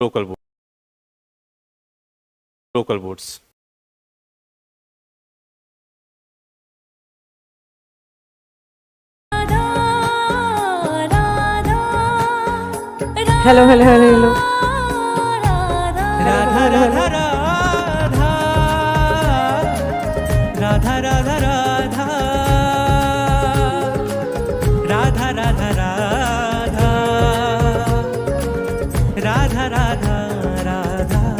Local board, local boards. Hello hello hello hello Radha Radha Radha Radha Radha Radha Radha Radha Radha Radha Radha Radha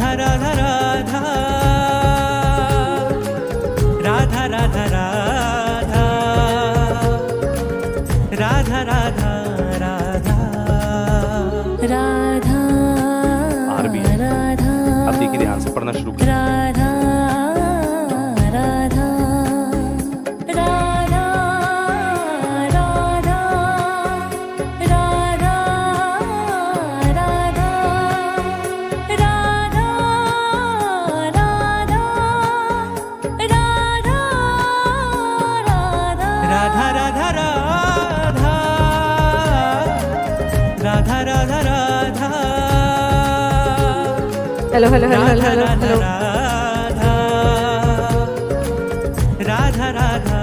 Radha Radha Radha Radha Radha Radha Radha RB अब देखिए ध्यान से पढ़ना शुरू करें। Radha Radha Radha Radha Radha Radha Radha Radha Radha Radha Radha Radha hello hello hello hello hello hello Radha Radha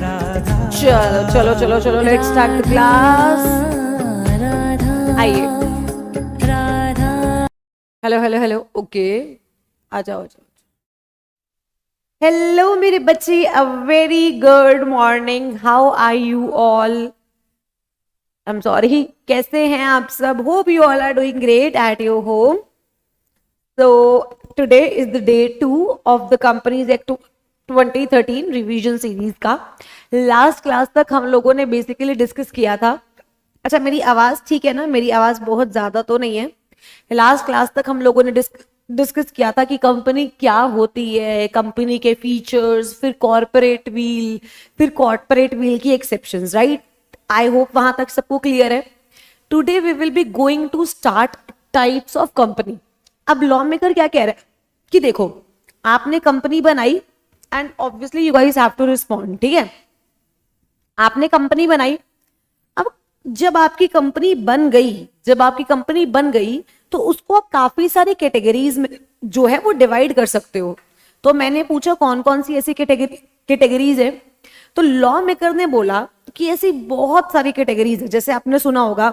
Radha चलो चलो चलो चलो लेट्स स्टार्ट द क्लास। आइए हेलो हेलो हेलो ओके आ जाओ आ जाओ। हेलो मेरे बच्चे, a very good morning. How are you all? I am sorry, कैसे हैं आप सब? Hope you all are doing great at your home. So today is the day 2 of the Companies Act 2013 revision series का। Last class तक हम लोगों ने basically discuss किया था। अच्छा, मेरी आवाज ठीक है ना? मेरी आवाज बहुत ज्यादा तो नहीं है? लास्ट क्लास तक हम लोगों ने डिस्कस किया था कि कंपनी क्या होती है, कंपनी के फीचर्स, फिर कॉर्पोरेट व्हील, फिर कॉर्पोरेट व्हील की एक्सेप्शंस, राइट? आई होप वहां तक सबको क्लियर है। Today we will be going to start types of company. अब लॉ मेकर क्या कह रहा है कि देखो, आपने कंपनी बनाई and obviously you guys have to respond, ठीक है? आपने कंपनी बनाई। अब जब आपकी कंपनी बन गई तो उसको आप काफी सारी कैटेगरीज में जो है वो डिवाइड कर सकते हो। तो मैंने पूछा कौन कौन सी ऐसी कैटेगरीज है, तो लॉ मेकर ने बोला कि ऐसी बहुत सारी कैटेगरीज है। जैसे आपने सुना होगा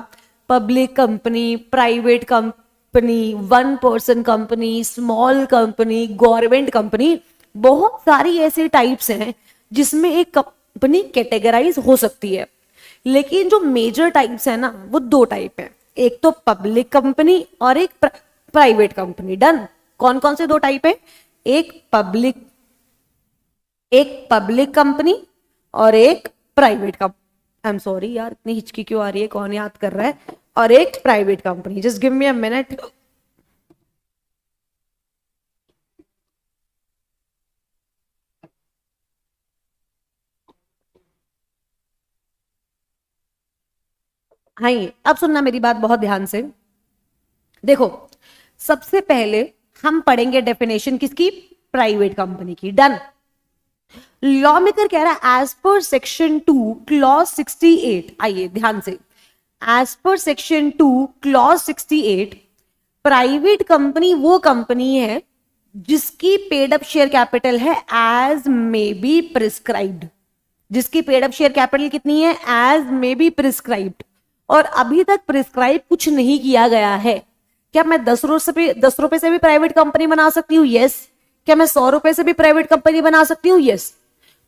public company, private company, one person company, small company, government company. बहुत सारी ऐसी टाइप्स हैं जिसमें एक कंपनी कैटेगराइज हो सकती है। लेकिन जो मेजर टाइप्स है ना, वो दो टाइप है, एक तो पब्लिक कंपनी और एक प्राइवेट कंपनी। डन? कौन कौन से दो टाइप है? एक पब्लिक कंपनी और एक private company. I am sorry यार, इतनी हिचकी क्यों आ रही है? कौन याद कर रहा है? और एक private company. Just give me a minute. हाँ, अब सुनना मेरी बात बहुत ध्यान से। देखो, सबसे पहले हम पढ़ेंगे डेफिनेशन किसकी? प्राइवेट कंपनी की। डन? लॉ मेकर कह रहा है एज पर सेक्शन 2 क्लॉज 68। आइए ध्यान से, एज पर सेक्शन 2 क्लॉज 68 प्राइवेट कंपनी वो कंपनी है जिसकी पेड अप शेयर कैपिटल है एज मे बी प्रिस्क्राइब्ड। जिसकी पेड अप शेयर कैपिटल कितनी है? As may be prescribed. और अभी तक प्रिस्क्राइब कुछ नहीं किया गया है। क्या मैं 10 रुपए से भी प्राइवेट कंपनी बना सकती हूँ? यस। क्या मैं 100 रुपए से भी प्राइवेट कंपनी बना सकती हूँ? यस।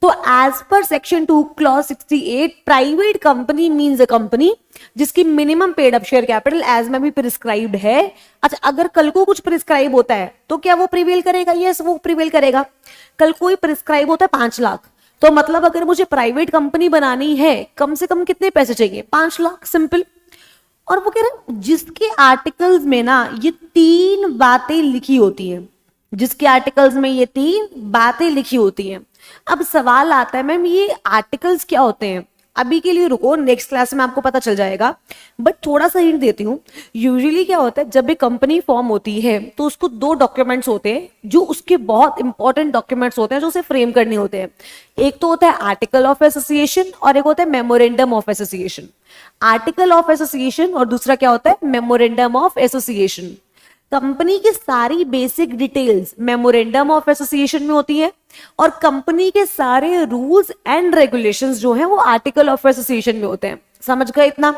तो एज पर section 2 clause 68 private company means a company जिसकी minimum paid up share capital as में भी प्रिस्क्राइब्ड है। अच्छा, अगर कल को कुछ प्रिस्क्राइब होता है तो क्या वो प्रिवेल करेगा? यस, वो प्रिवेल करेगा। कल कोई प्रिस्क्राइब होता है 5 लाख, तो मतलब अगर मुझे प्राइवेट कंपनी बनानी है कम से कम कितने पैसे चाहिए? 5 लाख। सिंपल। और वो कह रहे हैं जिसके आर्टिकल्स में ना ये 3 बातें लिखी होती हैं, जिसके आर्टिकल्स में ये 3 बातें लिखी होती हैं। अब सवाल आता है मैम ये आर्टिकल्स क्या होते हैं? अभी के लिए रुको, नेक्स्ट क्लास में आपको पता चल जाएगा, बट थोड़ा सा हिंट देती हूँ। यूजुअली क्या होता है, जब एक कंपनी फॉर्म होती है तो उसको 2 डॉक्यूमेंट्स होते हैं जो उसके बहुत इंपॉर्टेंट डॉक्यूमेंट्स होते हैं जो उसे फ्रेम करने होते हैं। एक तो होता है आर्टिकल ऑफ एसोसिएशन और एक होता है memorandum of association. Article of association और दूसरा क्या होता है, मेमोरेंडम ऑफ एसोसिएशन। कंपनी की सारी basic details memorandum of association में होती है और कंपनी के सारे रूल्स एंड रेगुलेशंस जो हैं वो आर्टिकल ऑफ एसोसिएशन में होते हैं। समझ गए इतना?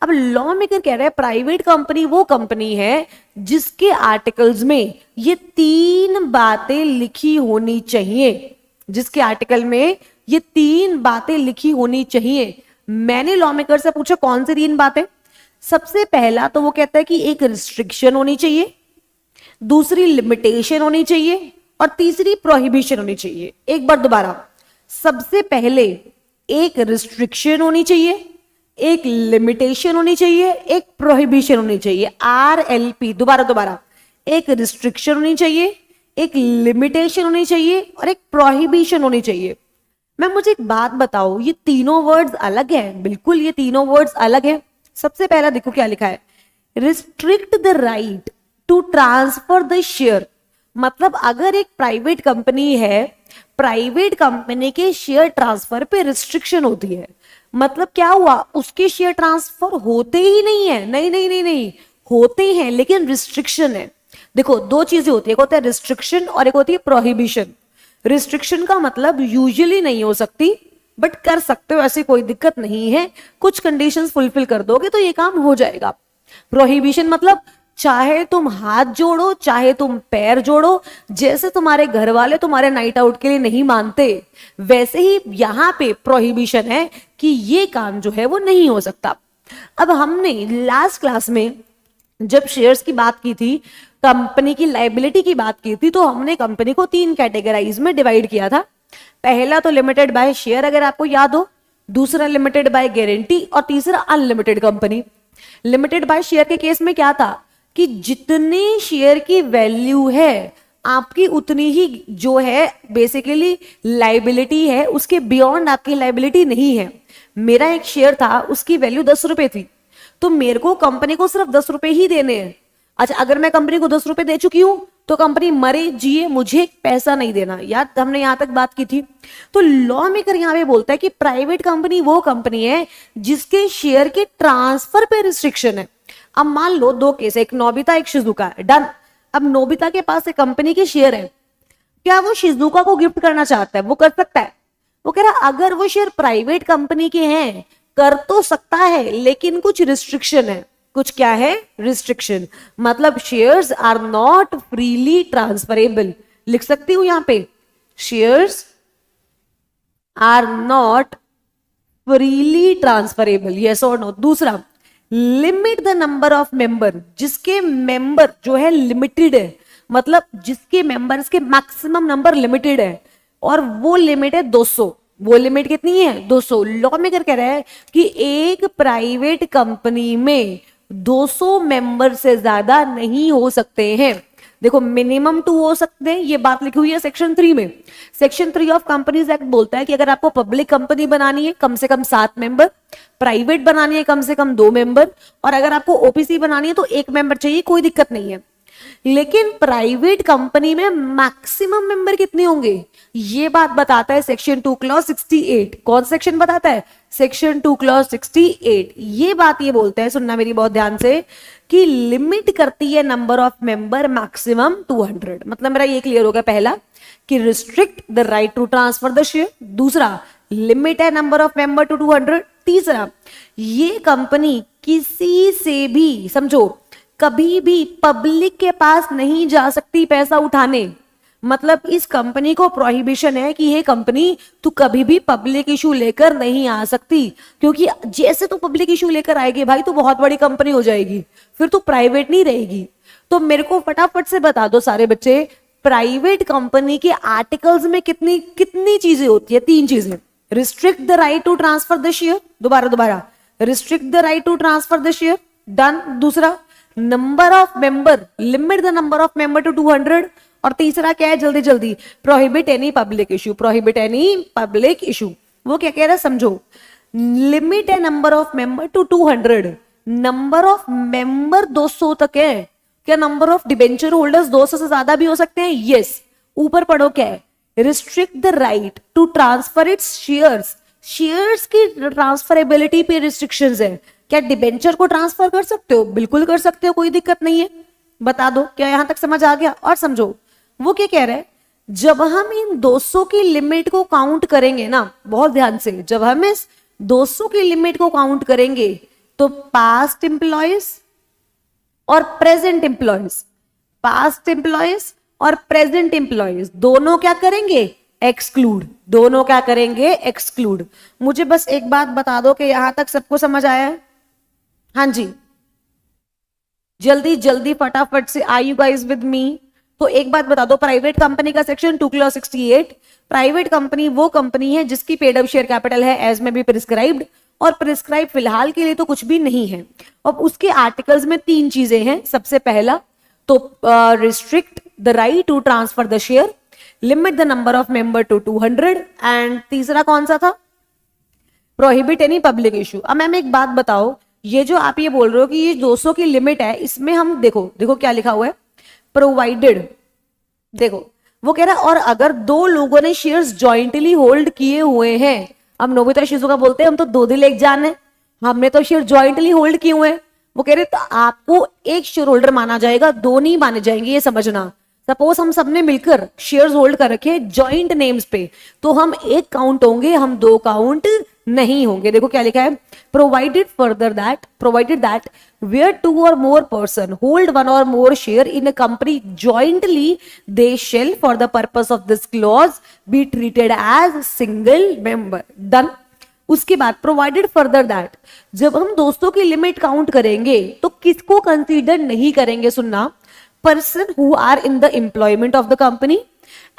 अब लॉ मेकर कह रहे हैं प्राइवेट कंपनी वो कंपनी है जिसके आर्टिकल्स में ये 3 बातें लिखी होनी चाहिए, जिसके आर्टिकल में ये 3 बातें लिखी होनी चाहिए। मैंने लॉ मेकर से पूछा कौन सी 3 बातें? सबसे पहला तो वो कहता है कि एक रिस्ट्रिक्शन होनी चाहिए, दूसरी लिमिटेशन होनी चाहिए और तीसरी प्रोहिबिशन होनी चाहिए। एक बार दोबारा, सबसे पहले एक रिस्ट्रिक्शन होनी चाहिए, एक लिमिटेशन होनी चाहिए, एक प्रोहिबिशन होनी चाहिए। RLP, दोबारा, एक रिस्ट्रिक्शन होनी चाहिए, एक लिमिटेशन होनी चाहिए और एक प्रोहिबिशन होनी चाहिए। मैं मुझे एक बात बताओ, ये तीनों वर्ड्स अलग हैं? बिल्कुल ये तीनों वर्ड्स अलग हैं। सबसे पहला देखो क्या लिखा है, restrict the right to transfer the share. मतलब अगर एक प्राइवेट कंपनी है, प्राइवेट कंपनी के शेयर ट्रांसफर पे रिस्ट्रिक्शन होती है। मतलब क्या हुआ, उसके शेयर ट्रांसफर होते ही नहीं है। नहीं, होते हैं लेकिन रिस्ट्रिक्शन है। देखो 2 चीजें होती है, एक होता है रिस्ट्रिक्शन और एक होती है प्रोहिबिशन। रिस्ट्रिक्शन का मतलब यूजुअली नहीं हो सकती बट कर सकते हो, ऐसी कोई दिक्कत नहीं है, कुछ कंडीशंस फुलफिल कर दोगे तो ये काम हो जाएगा। प्रोहिबिशन मतलब चाहे तुम हाथ जोड़ो चाहे तुम पैर जोड़ो, जैसे तुम्हारे घर वाले तुम्हारे नाइट आउट के लिए नहीं मानते वैसे ही यहाँ पे प्रोहिबिशन है कि ये काम जो है वो नहीं हो सकता। अब हमने लास्ट क्लास में जब शेयर्स की बात की थी, कंपनी की लायबिलिटी की बात की थी, तो हमने कंपनी को 3 कैटेगराइज में डिवाइड किया था। पहला तो लिमिटेड बाय शेयर अगर आपको याद हो, दूसरा लिमिटेड बाय गारंटी और तीसरा unlimited company. Limited by share के केस में क्या था कि जितने शेयर की वैल्यू है आपकी उतनी ही जो है बेसिकली लायबिलिटी है, उसके बियॉन्ड आपकी लायबिलिटी नहीं है। मेरा एक शेयर था, उसकी वैल्यू 10 रुपए थी, तो मेरे को कंपनी को सिर्फ 10 रुपए ही देने हैं। अच्छा, अगर मैं कंपनी को 10 रुपए दे चुकी हूं तो कंपनी मरे जिए मुझे पैसा नहीं देना। याद, हमने यहां तक बात की थी। तो लॉ मेकर यहां पे बोलता है कि प्राइवेट कंपनी वो कंपनी है जिसके शेयर के ट्रांसफर पे रिस्ट्रिक्शन है। अब मान लो 2 केस, एक नोबिता एक शिजुका, डन। अब नोबिता के पास एक कंपनी के शेयर है, क्या वो शिजुका को गिफ्ट करना चाहता है? वो कर सकता है। वो कह रहा अगर वो शेयर प्राइवेट कंपनी के हैं कर तो सकता है लेकिन कुछ रिस्ट्रिक्शन है। कुछ क्या है? रिस्ट्रिक्शन। मतलब shares are not freely transferable. लिख सकती हूं यहां पे, shares are not freely transferable, yes और नो। दूसरा, limit the number of member, जिसके मेंबर जो है लिमिटेड है, मतलब जिसके मेंबर्स के मैक्सिमम नंबर लिमिटेड है और वो लिमिट है 200। वो लिमिट कितनी है? 200। लॉ मेकर कह रहा है कि एक प्राइवेट कंपनी में 200 मेंबर से ज्यादा नहीं हो सकते हैं। देखो मिनिमम 2 हो सकते हैं, ये बात लिखी हुई है सेक्शन 3 में। सेक्शन 3 ऑफ कंपनीज एक्ट बोलता है कि अगर आपको पब्लिक कंपनी बनानी है कम से कम 7 मेंबर, प्राइवेट बनानी है कम से कम 2 मेंबर, और अगर आपको ओपीसी बनानी है तो 1 मेंबर चाहिए, कोई दिक्कत नहीं है। लेकिन प्राइवेट कंपनी में मैक्सिमम मेंबर कितने होंगे ये बात बताता है सेक्शन 2 क्लॉज 68। कौन सेक्शन बताता है? Section 2 clause 68। ये बात ये बोलता है, सुनना मेरी बहुत ध्यान से, कि लिमिट करती है नंबर ऑफ मेंबर मैक्सिमम 200। मतलब मेरा ये क्लियर हो गया, पहला कि restrict the right to transfer the share, दूसरा लिमिट है नंबर ऑफ मेंबर टू 200, तीसरा ये कंपनी किसी से भी, समझो, कभी भी पब्लिक के पास नहीं जा सकती पैसा उठाने। मतलब इस कंपनी को प्रोहिबिशन है कि ये कंपनी तू कभी भी पब्लिक इशू लेकर नहीं आ सकती, क्योंकि जैसे तू पब्लिक इशू लेकर आएगी भाई तो बहुत बड़ी कंपनी हो जाएगी, फिर तू प्राइवेट नहीं रहेगी। तो मेरे को फटाफट से बता दो सारे बच्चे, प्राइवेट कंपनी के आर्टिकल्स में कितनी कितनी चीजें होती है? 3 चीजें। Restrict the right to transfer the share, दोबारा restrict the right to transfer the share, done. दूसरा, number of member, limit the number of member to 200। और तीसरा क्या है, जल्दी जल्दी, prohibit any public issue, prohibit any public issue. वो क्या कह रहा है समझो, लिमिट है number of member to 200, number of member 200 तक है। क्या नंबर ऑफ डिबेंचर होल्डर्स 200 से ज्यादा भी हो सकते हैं? यस। ऊपर पढ़ो क्या है, restrict the right to transfer its shares, shares की ट्रांसफरेबिलिटी पे रिस्ट्रिक्शंस है। क्या डिबेंचर को ट्रांसफर कर सकते हो? बिल्कुल कर सकते हो, कोई दिक्कत नहीं है। बता दो, क्या यहां तक समझ आ गया? और समझो वो क्या कह रहा है, जब हम इन 200 की लिमिट को काउंट करेंगे ना, बहुत ध्यान से, जब हम इस 200 की लिमिट को काउंट करेंगे तो पास्ट एम्प्लॉयज और प्रेजेंट एम्प्लॉयज, पास्ट एम्प्लॉयज और प्रेजेंट एम्प्लॉयज दोनों क्या करेंगे? एक्सक्लूड। दोनों क्या करेंगे? एक्सक्लूड। मुझे बस एक बात बता दो कि यहां तक सबको समझ आया है? हाँ जी, जल्दी जल्दी फटाफट से, are you guys with me? तो एक बात बता दो, प्राइवेट कंपनी का सेक्शन 2 क्लॉज 68, प्राइवेट कंपनी वो कंपनी है जिसकी पेड अप शेयर कैपिटल है एज में बी प्रिस्क्राइब्ड, और प्रिस्क्राइब फिलहाल के लिए तो कुछ भी नहीं है। अब उसके आर्टिकल्स में 3 चीजें हैं। सबसे पहला तो restrict the right to transfer the share, limit the number of member to 200, and तीसरा कौन सा था? Prohibit any public issue. अब मैम एक बात बताओ, ये जो आप ये बोल रहे हो कि ये 200 की लिमिट है, इसमें हम देखो देखो क्या लिखा हुआ है, प्रोवाइडेड, देखो वो कह रहा है और अगर 2 लोगों ने शेयर्स जॉइंटली होल्ड किए हुए हैं, अब नोबिता शिजुका बोलते हैं हम तो 2 दिल एक जान है, हमने तो शेयर जॉइंटली होल्ड किए हुए हैं। वो कह रहे तो आपको एक शेयर होल्डर माना जाएगा, 2 नहीं माने जाएंगे, ये समझना। सपोज हम सबने मिलकर शेयर्स होल्ड कर रखे जॉइंट नेम्स पे, तो हम एक काउंट होंगे, हम 2 काउंट नहीं होंगे। देखो क्या लिखा है, provided that where 2 or more person hold 1 or more share in a company jointly, they shall for the purpose of this clause be treated as single member. Done. उसके बाद प्रोवाइडेड फर्दर दैट, जब हम 200 की limit count करेंगे तो किसको consider नहीं करेंगे? सुनना, person who are in the employment of the company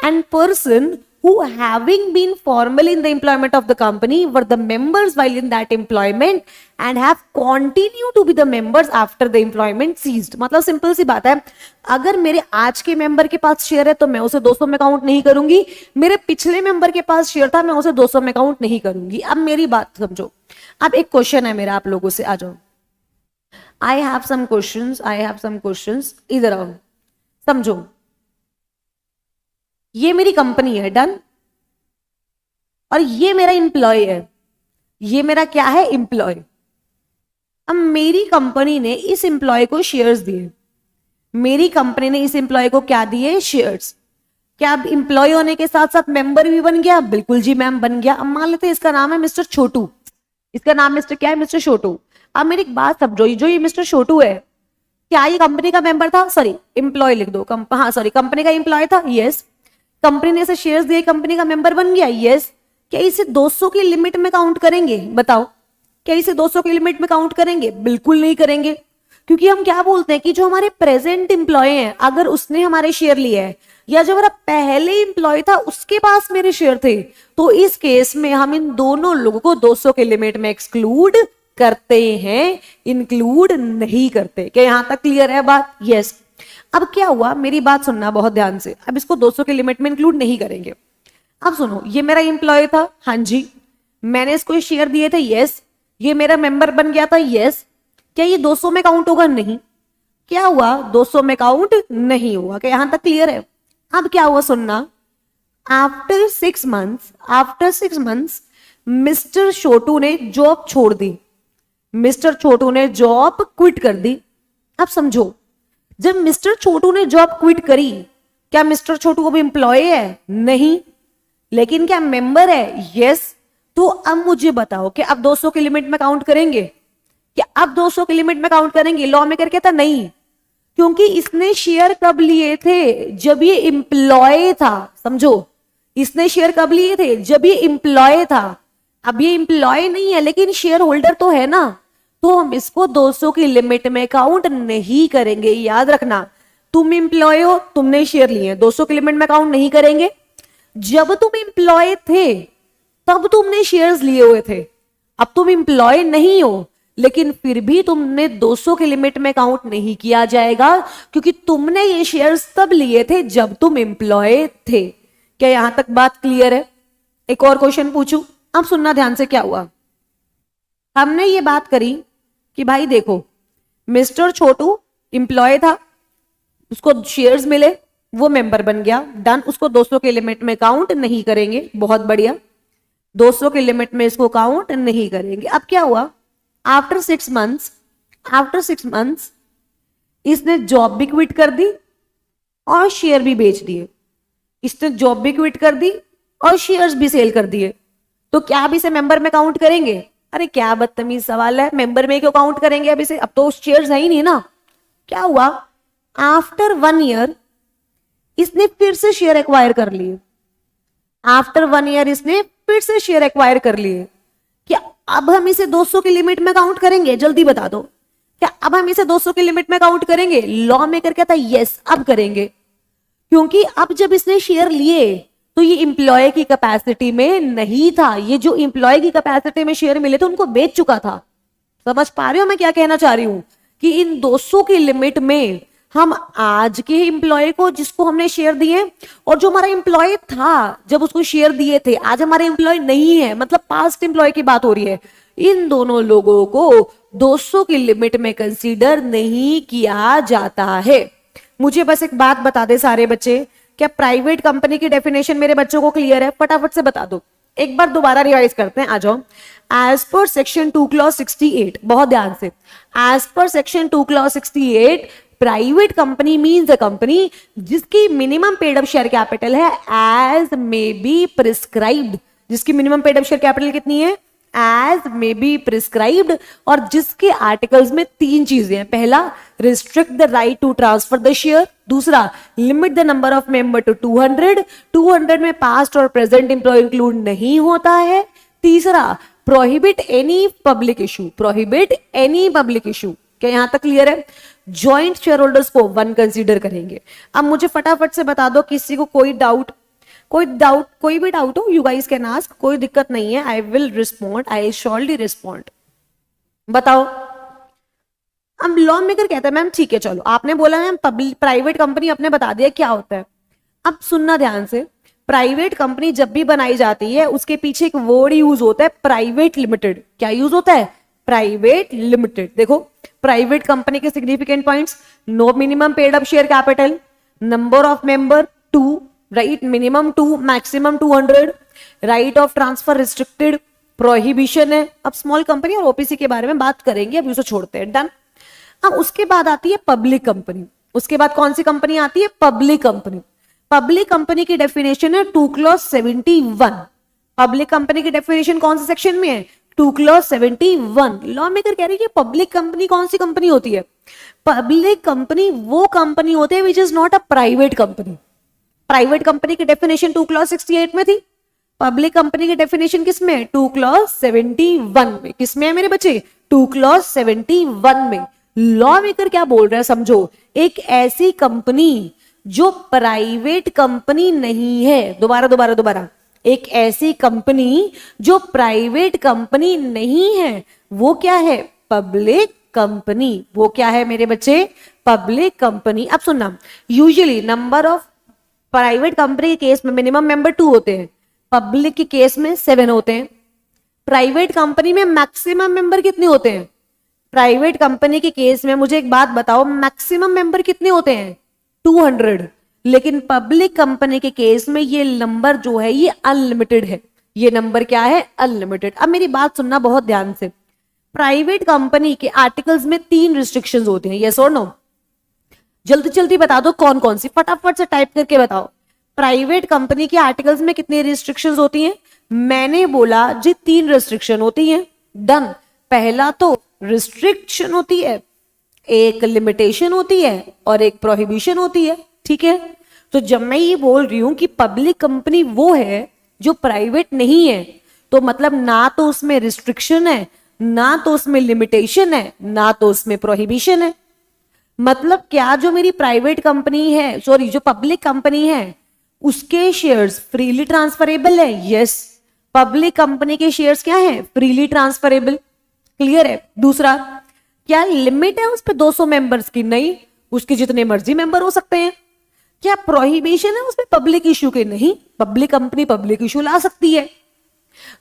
and person who having been formally in the employment of the company were the members while in that employment and have continued to be the members after the employment ceased. मतलब simple सी बात है, अगर मेरे आज के member के पास share है तो मैं उसे 200 में काउंट नहीं करूंगी, मेरे पिछले मेंबर के पास शेयर था मैं उसे 200 में काउंट नहीं करूंगी। अब मेरी बात समझो, अब एक क्वेश्चन है मेरा आप लोगों से, आ जाओ। आई हैव सम क्वेश्चंस, इधर आओ, समझो। ये मेरी कंपनी है, डन, और ये मेरा एम्प्लॉय है, ये मेरा क्या है? एम्प्लॉय। अब मेरी कंपनी ने इस एम्प्लॉय को शेयर्स दिए, मेरी कंपनी ने इस एम्प्लॉय को क्या दिए? शेयर्स। क्या अब एम्प्लॉय होने के साथ साथ मेंबर भी बन गया? बिल्कुल जी मैम बन गया। अब मान लेते हैं इसका नाम है मिस्टर छोटू, इसका नाम मिस्टर क्या है? मिस्टर छोटू। अब मेरी एक बात समझो, जो ये मिस्टर छोटू है, क्या ये कंपनी का मेंबर था? सॉरी एम्प्लॉय लिख दो, कंपनी का एम्प्लॉय था, यस। कंपनी ने इसे शेयर्स दिए, कंपनी का मेंबर बन गया, यस। क्या इसे 200 की लिमिट में काउंट करेंगे? बताओ, क्या इसे 200 की लिमिट में काउंट करेंगे? बिल्कुल नहीं करेंगे, क्योंकि हम क्या बोलते हैं कि जो हमारे प्रेजेंट एम्प्लॉय हैं, अगर उसने हमारे शेयर लिए है या जो हमारा पहले एम्प्लॉय था उसके पास मेरे शेयर थे, तो इस केस में हम इन दोनों लोगों को 200 के लिमिट में एक्सक्लूड करते हैं, इंक्लूड नहीं करते। क्या यहां तक क्लियर है बात? यस। अब क्या हुआ, मेरी बात सुनना बहुत ध्यान से, अब इसको 200 के लिमिट में इंक्लूड नहीं करेंगे। अब सुनो, ये मेरा एम्प्लॉय था, हाँ जी, मैंने इसको शेयर दिए थे, यस। ये मेरा मेंबर बन गया था, यस। क्या ये 200 में काउंट होगा? नहीं। क्या हुआ? 200 में काउंट नहीं हुआ। क्या यहां तक क्लियर है? अब क्या हुआ सुनना, आफ्टर 6 मंथ्स मिस्टर छोटू ने जॉब छोड़ दी, मिस्टर छोटू ने जॉब क्विट कर दी। अब समझो, जब मिस्टर छोटू ने जॉब क्विट करी, क्या मिस्टर छोटू अब एम्प्लॉय है? नहीं। लेकिन क्या मेंबर है? यस। तो अब मुझे बताओ कि अब 200 की लिमिट में काउंट करेंगे? क्या अब 200 की लिमिट में काउंट करेंगे? लॉ मेकर कहता नहीं, क्योंकि इसने शेयर कब लिए थे? जब ये एम्प्लॉय था। समझो, इसने शेयर कब लिए थे? जब ये एम्प्लॉय था। अब ये एम्प्लॉय नहीं है लेकिन शेयर होल्डर तो है ना, तो हम इसको 200 की लिमिट में काउंट नहीं करेंगे। याद रखना, तुम एम्प्लॉय हो, तुमने शेयर लिए, 200 की लिमिट में काउंट नहीं करेंगे। जब तुम एम्प्लॉय थे तब तुमने शेयर्स लिए हुए थे, अब तुम एम्प्लॉय नहीं हो, लेकिन फिर भी तुमने 200 की लिमिट में काउंट नहीं किया जाएगा, क्योंकि तुमने ये शेयर्स तब लिए थे जब तुम एम्प्लॉय थे। क्या यहां तक बात क्लियर है? एक और क्वेश्चन पूछूं, अब सुनना ध्यान से। क्या हुआ, हमने ये बात करी कि भाई देखो, मिस्टर छोटू एम्प्लॉय था, उसको शेयर्स मिले, वो मेंबर बन गया, डन। उसको 200 के लिमिट में काउंट नहीं करेंगे, बहुत बढ़िया, 200 के लिमिट में इसको काउंट नहीं करेंगे। अब क्या हुआ, आफ्टर 6 मंथ्स इसने जॉब भी क्विट कर दी और शेयर भी बेच दिए। इसने जॉब भी क्विट कर दी और शेयर्स भी सेल कर दिए, तो क्या अब इसे मेंबर में काउंट करेंगे? अरे क्या बदतमीज सवाल है, मेंबर में क्यों काउंट करेंगे अब इसे? अब तो शेयर्स है ही नहीं ना। क्या हुआ, आफ्टर 1 ईयर इसने फिर से शेयर एक्वायर कर लिए। आफ्टर 1 ईयर इसने फिर से शेयर एक्वायर कर लिए। क्या अब हम इसे 200 की लिमिट में काउंट करेंगे? जल्दी बता दो, क्या अब हम इसे 200 की लिमिट में काउंट करेंगे? लॉ मेकर कहता है यस, अब करेंगे, क्योंकि अब जब इसने शेयर लिए तो ये एम्प्लॉय की कैपेसिटी में नहीं था। ये जो एम्प्लॉय की कैपेसिटी में शेयर मिले थे उनको बेच चुका था। समझ पा रहे हो मैं क्या कहना चाह रही हूं? कि इन 200 की लिमिट में हम आज के एम्प्लॉय को, जिसको हमने शेयर दिए, और जो हमारा एम्प्लॉय था जब उसको शेयर दिए थे, आज हमारे एम्प्लॉय नहीं है, मतलब पास्ट एम्प्लॉय की बात हो रही है, इन दोनों लोगों को 200 की लिमिट में कंसीडर नहीं किया जाता है। मुझे बस एक बात बता दे सारे बच्चे, क्या प्राइवेट कंपनी की डेफिनेशन मेरे बच्चों को क्लियर है? फटाफट से बता दो, एक बार दोबारा रिवाइज करते हैं, आ जाओ। एज पर सेक्शन 2 क्लॉज 68, बहुत ध्यान से, एज पर section 2 clause 68, private company means a company जिसकी minimum paid up share capital है एज मे बी प्रिस्क्राइब्ड। जिसकी minimum paid up share capital कितनी है? एज मे बी प्रिस्क्राइब्ड, और जिसके आर्टिकल्स में 3 चीजें हैं। पहला, restrict the right to transfer the share. दूसरा, limit the number of member to 200। 200 में पास्ट और प्रेजेंट एम्प्लॉय इंक्लूड नहीं होता है। तीसरा, prohibit any public issue. Prohibit any public issue. क्या यहां तक क्लियर है? जॉइंट शेयर होल्डर्स को 1 कंसीडर करेंगे। अब मुझे फटाफट से बता दो, किसी को कोई भी डाउट हो, यू गाइस कैन आस्क, कोई दिक्कत नहीं है, I will respond, I surely respond. बताओ। अब लॉ मेकर कहता है मैम ठीक है, चलो आपने बोला मैम प्राइवेट कंपनी, आपने बता दिया क्या होता है। अब सुनना ध्यान से, प्राइवेट कंपनी जब भी बनाई जाती है उसके पीछे एक वर्ड यूज होता है, प्राइवेट लिमिटेड। क्या यूज होता है? Private limited. देखो, प्राइवेट कंपनी के significant points, no minimum paid up share capital, number of member 2, right, minimum 2, maximum 200, right of transfer restricted, prohibition है। अब स्मॉल कंपनी और ओपीसी के बारे में बात करेंगे, अब उसे छोड़ते हैं, डन। अब उसके बाद आती है पब्लिक कंपनी। उसके बाद कौन सी कंपनी आती है? Public company. पब्लिक कंपनी की डेफिनेशन है 2 क्लॉज 71। पब्लिक कंपनी की डेफिनेशन कौन से सेक्शन में है? 2 क्लॉज 71। लॉ मेकर कह रही है पब्लिक कंपनी कौन सी कंपनी होती है? पब्लिक कंपनी वो कंपनी होती है which is not a private company. Private company की डेफिनेशन 2 क्लॉज 68 में थी, पब्लिक कंपनी की डेफिनेशन किसमें है? 2 क्लॉज 71 में। किसमें है मेरे बच्चे? 2 क्लॉज 71 में। लॉ मेकर क्या बोल रहा है समझो, एक ऐसी कंपनी जो प्राइवेट कंपनी नहीं है, दोबारा, एक ऐसी कंपनी जो प्राइवेट कंपनी नहीं है, वो क्या है? Public company. वो क्या है मेरे बच्चे? Public company. अब सुनना, usually number of private company के केस में मिनिमम मेंबर 2 होते हैं, पब्लिक के केस में 7 होते हैं। प्राइवेट कंपनी में मैक्सिमम मेंबर कितने होते हैं? प्राइवेट कंपनी के केस में मुझे एक बात बताओ, मैक्सिमम मेंबर कितने होते हैं? 200। लेकिन पब्लिक कंपनी के केस में ये नंबर जो है ये अनलिमिटेड है। ये नंबर क्या है? अनलिमिटेड। अब मेरी बात सुनना बहुत ध्यान से, प्राइवेट कंपनी के आर्टिकल्स में 3 रिस्ट्रिक्शंस होती हैं, यस और नो? जल्दी जल्दी बता दो कौन कौन सी, फटाफट से टाइप करके बताओ। प्राइवेट कंपनी के आर्टिकल्स में कितनी रिस्ट्रिक्शंस होती हैं? मैंने बोला जी 3 रिस्ट्रिक्शन होती हैं, डन। पहला तो रिस्ट्रिक्शन होती है, एक लिमिटेशन होती है और एक प्रोहिबिशन होती है, ठीक है। तो जब मैं ये बोल रही हूं कि पब्लिक कंपनी वो है जो प्राइवेट नहीं है, तो मतलब ना तो उसमें रिस्ट्रिक्शन है, ना तो उसमें लिमिटेशन है, ना तो उसमें प्रोहिबिशन है। मतलब क्या जो मेरी प्राइवेट कंपनी है, सॉरी जो पब्लिक कंपनी है, उसके शेयर्स फ्रीली ट्रांसफरेबल है? यस, पब्लिक कंपनी के शेयर्स क्या है? Freely transferable. क्लियर है? दूसरा, क्या लिमिट है उस पे 200 मेंबर्स की? नहीं, उसके जितने मर्जी मेंबर हो सकते हैं। क्या प्रोहिबिशन है उसमें पब्लिक इशू के? नहीं, पब्लिक कंपनी पब्लिक इशू ला सकती है।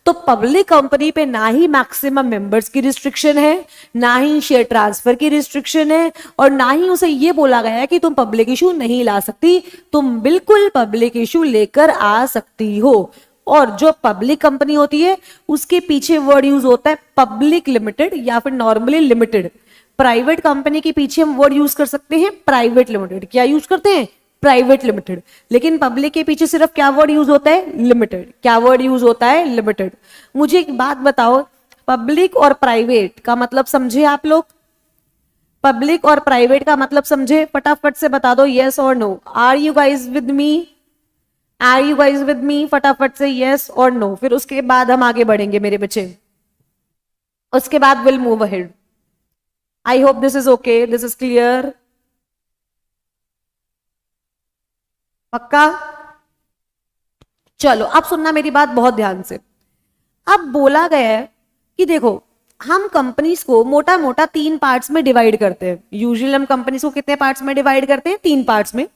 तो पब्लिक कंपनी पे ना ही मैक्सिमम मेंबर्स की रिस्ट्रिक्शन है, ना ही शेयर ट्रांसफर की रिस्ट्रिक्शन है, और ना ही उसे ये बोला गया है कि तुम पब्लिक इशू नहीं ला सकती। तुम बिल्कुल पब्लिक इशू लेकर आ सकती हो। और जो पब्लिक कंपनी होती है उसके पीछे वर्ड यूज होता है पब्लिक लिमिटेड या फिर नॉर्मली लिमिटेड। प्राइवेट कंपनी के पीछे हम वर्ड यूज कर सकते हैं प्राइवेट लिमिटेड। क्या यूज करते हैं? Private limited. लेकिन पब्लिक के पीछे सिर्फ क्या वर्ड यूज होता है? लिमिटेड। क्या वर्ड यूज होता है? लिमिटेड। मुझे एक बात बताओ, पब्लिक और प्राइवेट का मतलब समझे आप लोग? पब्लिक और प्राइवेट का मतलब समझे? फटाफट से बता दो यस और no. Are you guys with me? Are you guys with me? फटाफट से यस और नो, फिर उसके बाद हम आगे बढ़ेंगे मेरे बच्चे। उसके बाद will move ahead. I hope this is okay, this is clear. पक्का? चलो अब सुनना मेरी बात बहुत ध्यान से। अब बोला गया है कि देखो, हम कंपनीज को मोटा मोटा 3 पार्ट्स में डिवाइड करते हैं। यूजुअली हम कंपनीज को कितने पार्ट्स में डिवाइड करते हैं? 3 पार्ट्स में।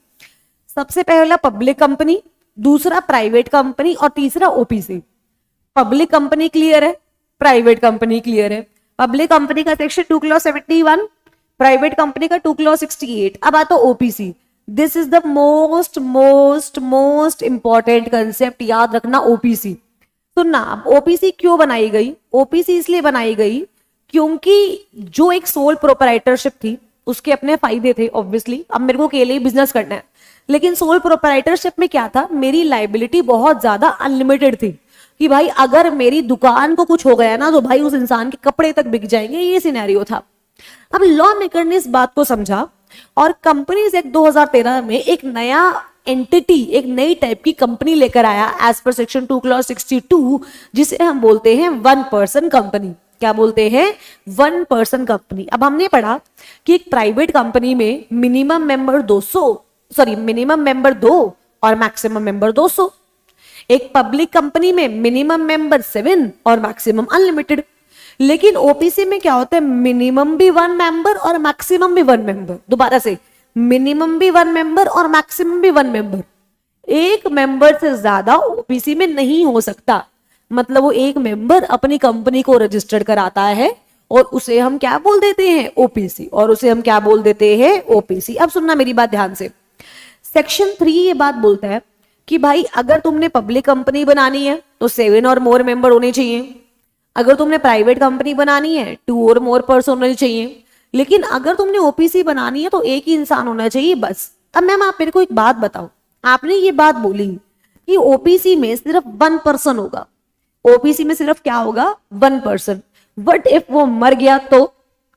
सबसे पहला पब्लिक कंपनी, दूसरा प्राइवेट कंपनी और तीसरा ओपीसी। पब्लिक कंपनी क्लियर है, प्राइवेट कंपनी क्लियर है। पब्लिक कंपनी का सेक्शन 2 क्लॉज 71, प्राइवेट कंपनी का 2 क्लॉज 68। अब आता OPC. This is the most most most important concept, याद रखना ओपीसी। सुनना, अब ओपीसी क्यों बनाई गई? ओपीसी इसलिए बनाई गई क्योंकि जो एक सोल प्रोप्राइटरशिप थी उसके अपने फायदे थे ऑब्वियसली। अब मेरे को अकेले ही बिजनेस करना है, लेकिन सोल प्रोप्राइटरशिप में क्या था? मेरी लाइबिलिटी बहुत ज्यादा अनलिमिटेड थी कि भाई अगर मेरी दुकान को कुछ हो गया ना तो भाई उस इंसान के कपड़े तक बिक जाएंगे। ये सिनेरियो था। अब लॉ मेकर ने इस बात को समझा और कंपनीज एक्ट 2013 में एक नया एंटिटी, एक नई टाइप की कंपनी लेकर आया एज पर सेक्शन 2 क्लॉज 62, जिसे हम बोलते हैं 1 पर्सन कंपनी। क्या बोलते हैं? 1 पर्सन कंपनी। अब हमने पढ़ा कि एक प्राइवेट कंपनी में मिनिमम मेंबर 2 और मैक्सिमम मेंबर 200। एक पब्लिक कंपनी में मिनिमम मेंबर 7 और मैक्सिमम अनलिमिटेड। लेकिन ओपीसी में क्या होता है? मिनिमम भी 1 मेंबर और मैक्सिमम भी 1 मेंबर। दोबारा से, मिनिमम भी 1 मेंबर और मैक्सिमम भी 1 मेंबर। एक मेंबर से ज्यादा ओपीसी में नहीं हो सकता। मतलब वो एक मेंबर अपनी कंपनी को रजिस्टर्ड कराता है और उसे हम क्या बोल देते हैं? ओपीसी। और उसे हम क्या बोल देते हैं? ओपीसी। अब सुनना मेरी बात ध्यान से। सेक्शन 3 ये बात बोलता है कि भाई अगर तुमने पब्लिक कंपनी बनानी है तो 7 और मोर मेंबर होने चाहिए। अगर तुमने प्राइवेट कंपनी बनानी है 2 और मोर पर्सन होने चाहिए। लेकिन अगर तुमने ओपीसी बनानी है तो एक ही इंसान होना चाहिए बस। अब मैम आप मेरे को एक बात बताओ, आपने ये बात बोली कि ओपीसी में सिर्फ 1 पर्सन होगा। ओपीसी में सिर्फ क्या होगा? 1 पर्सन। बट इफ वो मर गया तो?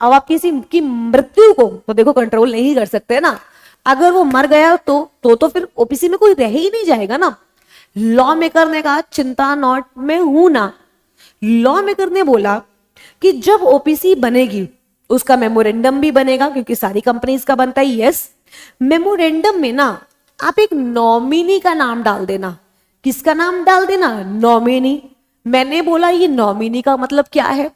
अब आप किसी की मृत्यु को तो देखो कंट्रोल नहीं कर सकते ना। अगर वो मर गया तो फिर ओपीसी में कोई रह ही नहीं जाएगा ना। लॉ मेकर ने कहा चिंता नॉट, मैं हूं ना। लॉ मेकर ने बोला कि जब ओपीसी बनेगी उसका मेमोरेंडम भी बनेगा, क्योंकि सारी कंपनीज का बनता है। यस, मेमोरेंडम में ना आप एक नॉमिनी का नाम डाल देना। किसका नाम डाल देना? नॉमिनी। मैंने बोला ये नॉमिनी का मतलब क्या है?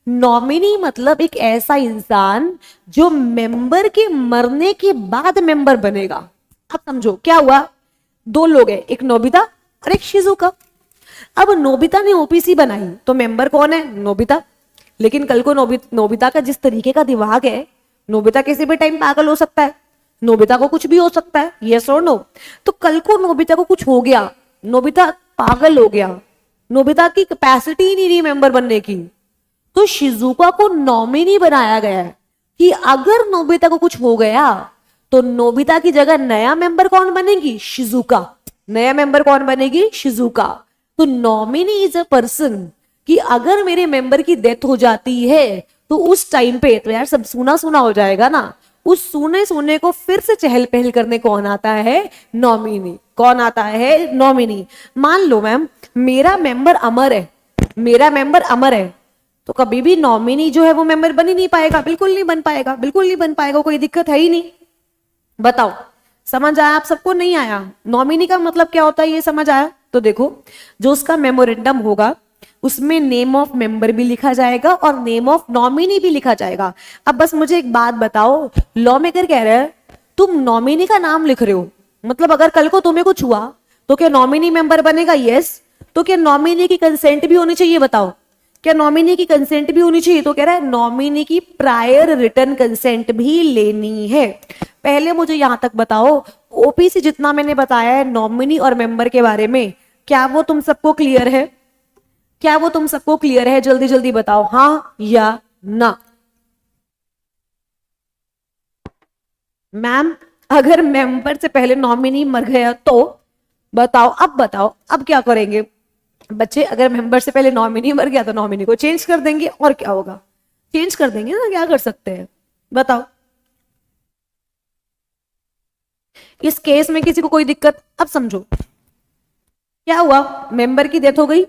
नॉमिनी मतलब एक ऐसा इंसान जो मेंबर के मरने के बाद मेंबर बनेगा। अब समझो क्या हुआ, 2 लोग हैं, एक नोबिता और एक शिजुका। अब नोबिता ने ओपीसी बनाई तो मेंबर कौन है? नोबिता। लेकिन कल को नोबिता का जिस तरीके का दिमाग है, नोबिता किसी भी टाइम पागल हो सकता है, नोबिता को कुछ भी हो सकता है। यस और नो? तो कल को नोबिता को कुछ हो गया, नोबिता पागल हो गया, नोबिता की कैपेसिटी ही नहीं रही मेंबर बनने की, तो शिजुका को नॉमिनी बनाया गया है कि अगर नोबिता को कुछ हो गया तो नोबिता की जगह नया मेंबर कौन बनेगी? शिजुका। नया मेंबर कौन बनेगी? शिजुका। तो नॉमिनी इज अ पर्सन कि अगर मेरे मेंबर की डेथ हो जाती है तो उस टाइम पे तो यार सब सुना सुना हो जाएगा ना। उस सुने को फिर से चहल पहल करने कौन आता है? नॉमिनी। कौन आता है? नॉमिनी। मान लो मैम मेरा मेंबर अमर है, मेरा मेंबर अमर है, तो कभी भी नॉमिनी जो है वो मेंबर बन ही नहीं पाएगा। बिल्कुल नहीं बन पाएगा, बिल्कुल नहीं बन पाएगा, कोई दिक्कत है ही नहीं। बताओ समझ आया आप सबको? नहीं आया? नॉमिनी का मतलब क्या होता है ये समझ आया? तो देखो जो उसका मेमोरेंडम होगा उसमें नेम ऑफ मेंबर भी लिखा जाएगा और नेम ऑफ नॉमिनी भी लिखा जाएगा। अब बस मुझे एक बात बताओ, लॉ मेकर कह रहा है तुम नॉमिनी का नाम लिख रहे हो, मतलब अगर कल को तुम्हें कुछ हुआ तो क्या नॉमिनी मेंबर बनेगा? यस। तो क्या नॉमिनी की कंसेंट भी होनी चाहिए? बताओ, क्या नॉमिनी की कंसेंट भी होनी चाहिए? तो कह रहा है नॉमिनी की प्रायर रिटर्न कंसेंट भी लेनी है। पहले मुझे यहां तक बताओ, ओपीसी जितना मैंने बताया है नॉमिनी और मेंबर के बारे में, क्या वो तुम सबको क्लियर है? क्या वो तुम सबको क्लियर है? जल्दी जल्दी बताओ, हाँ या ना। मैम अगर मेंबर से पहले नॉमिनी मर गया तो बताओ, अब बताओ अब क्या करेंगे बच्चे? अगर मेंबर से पहले नॉमिनी मर गया तो नॉमिनी को चेंज कर देंगे, और क्या होगा? चेंज कर देंगे ना, क्या कर सकते हैं बताओ। इस केस में किसी को कोई दिक्कत? अब समझो क्या हुआ, मेंबर की डेथ हो गई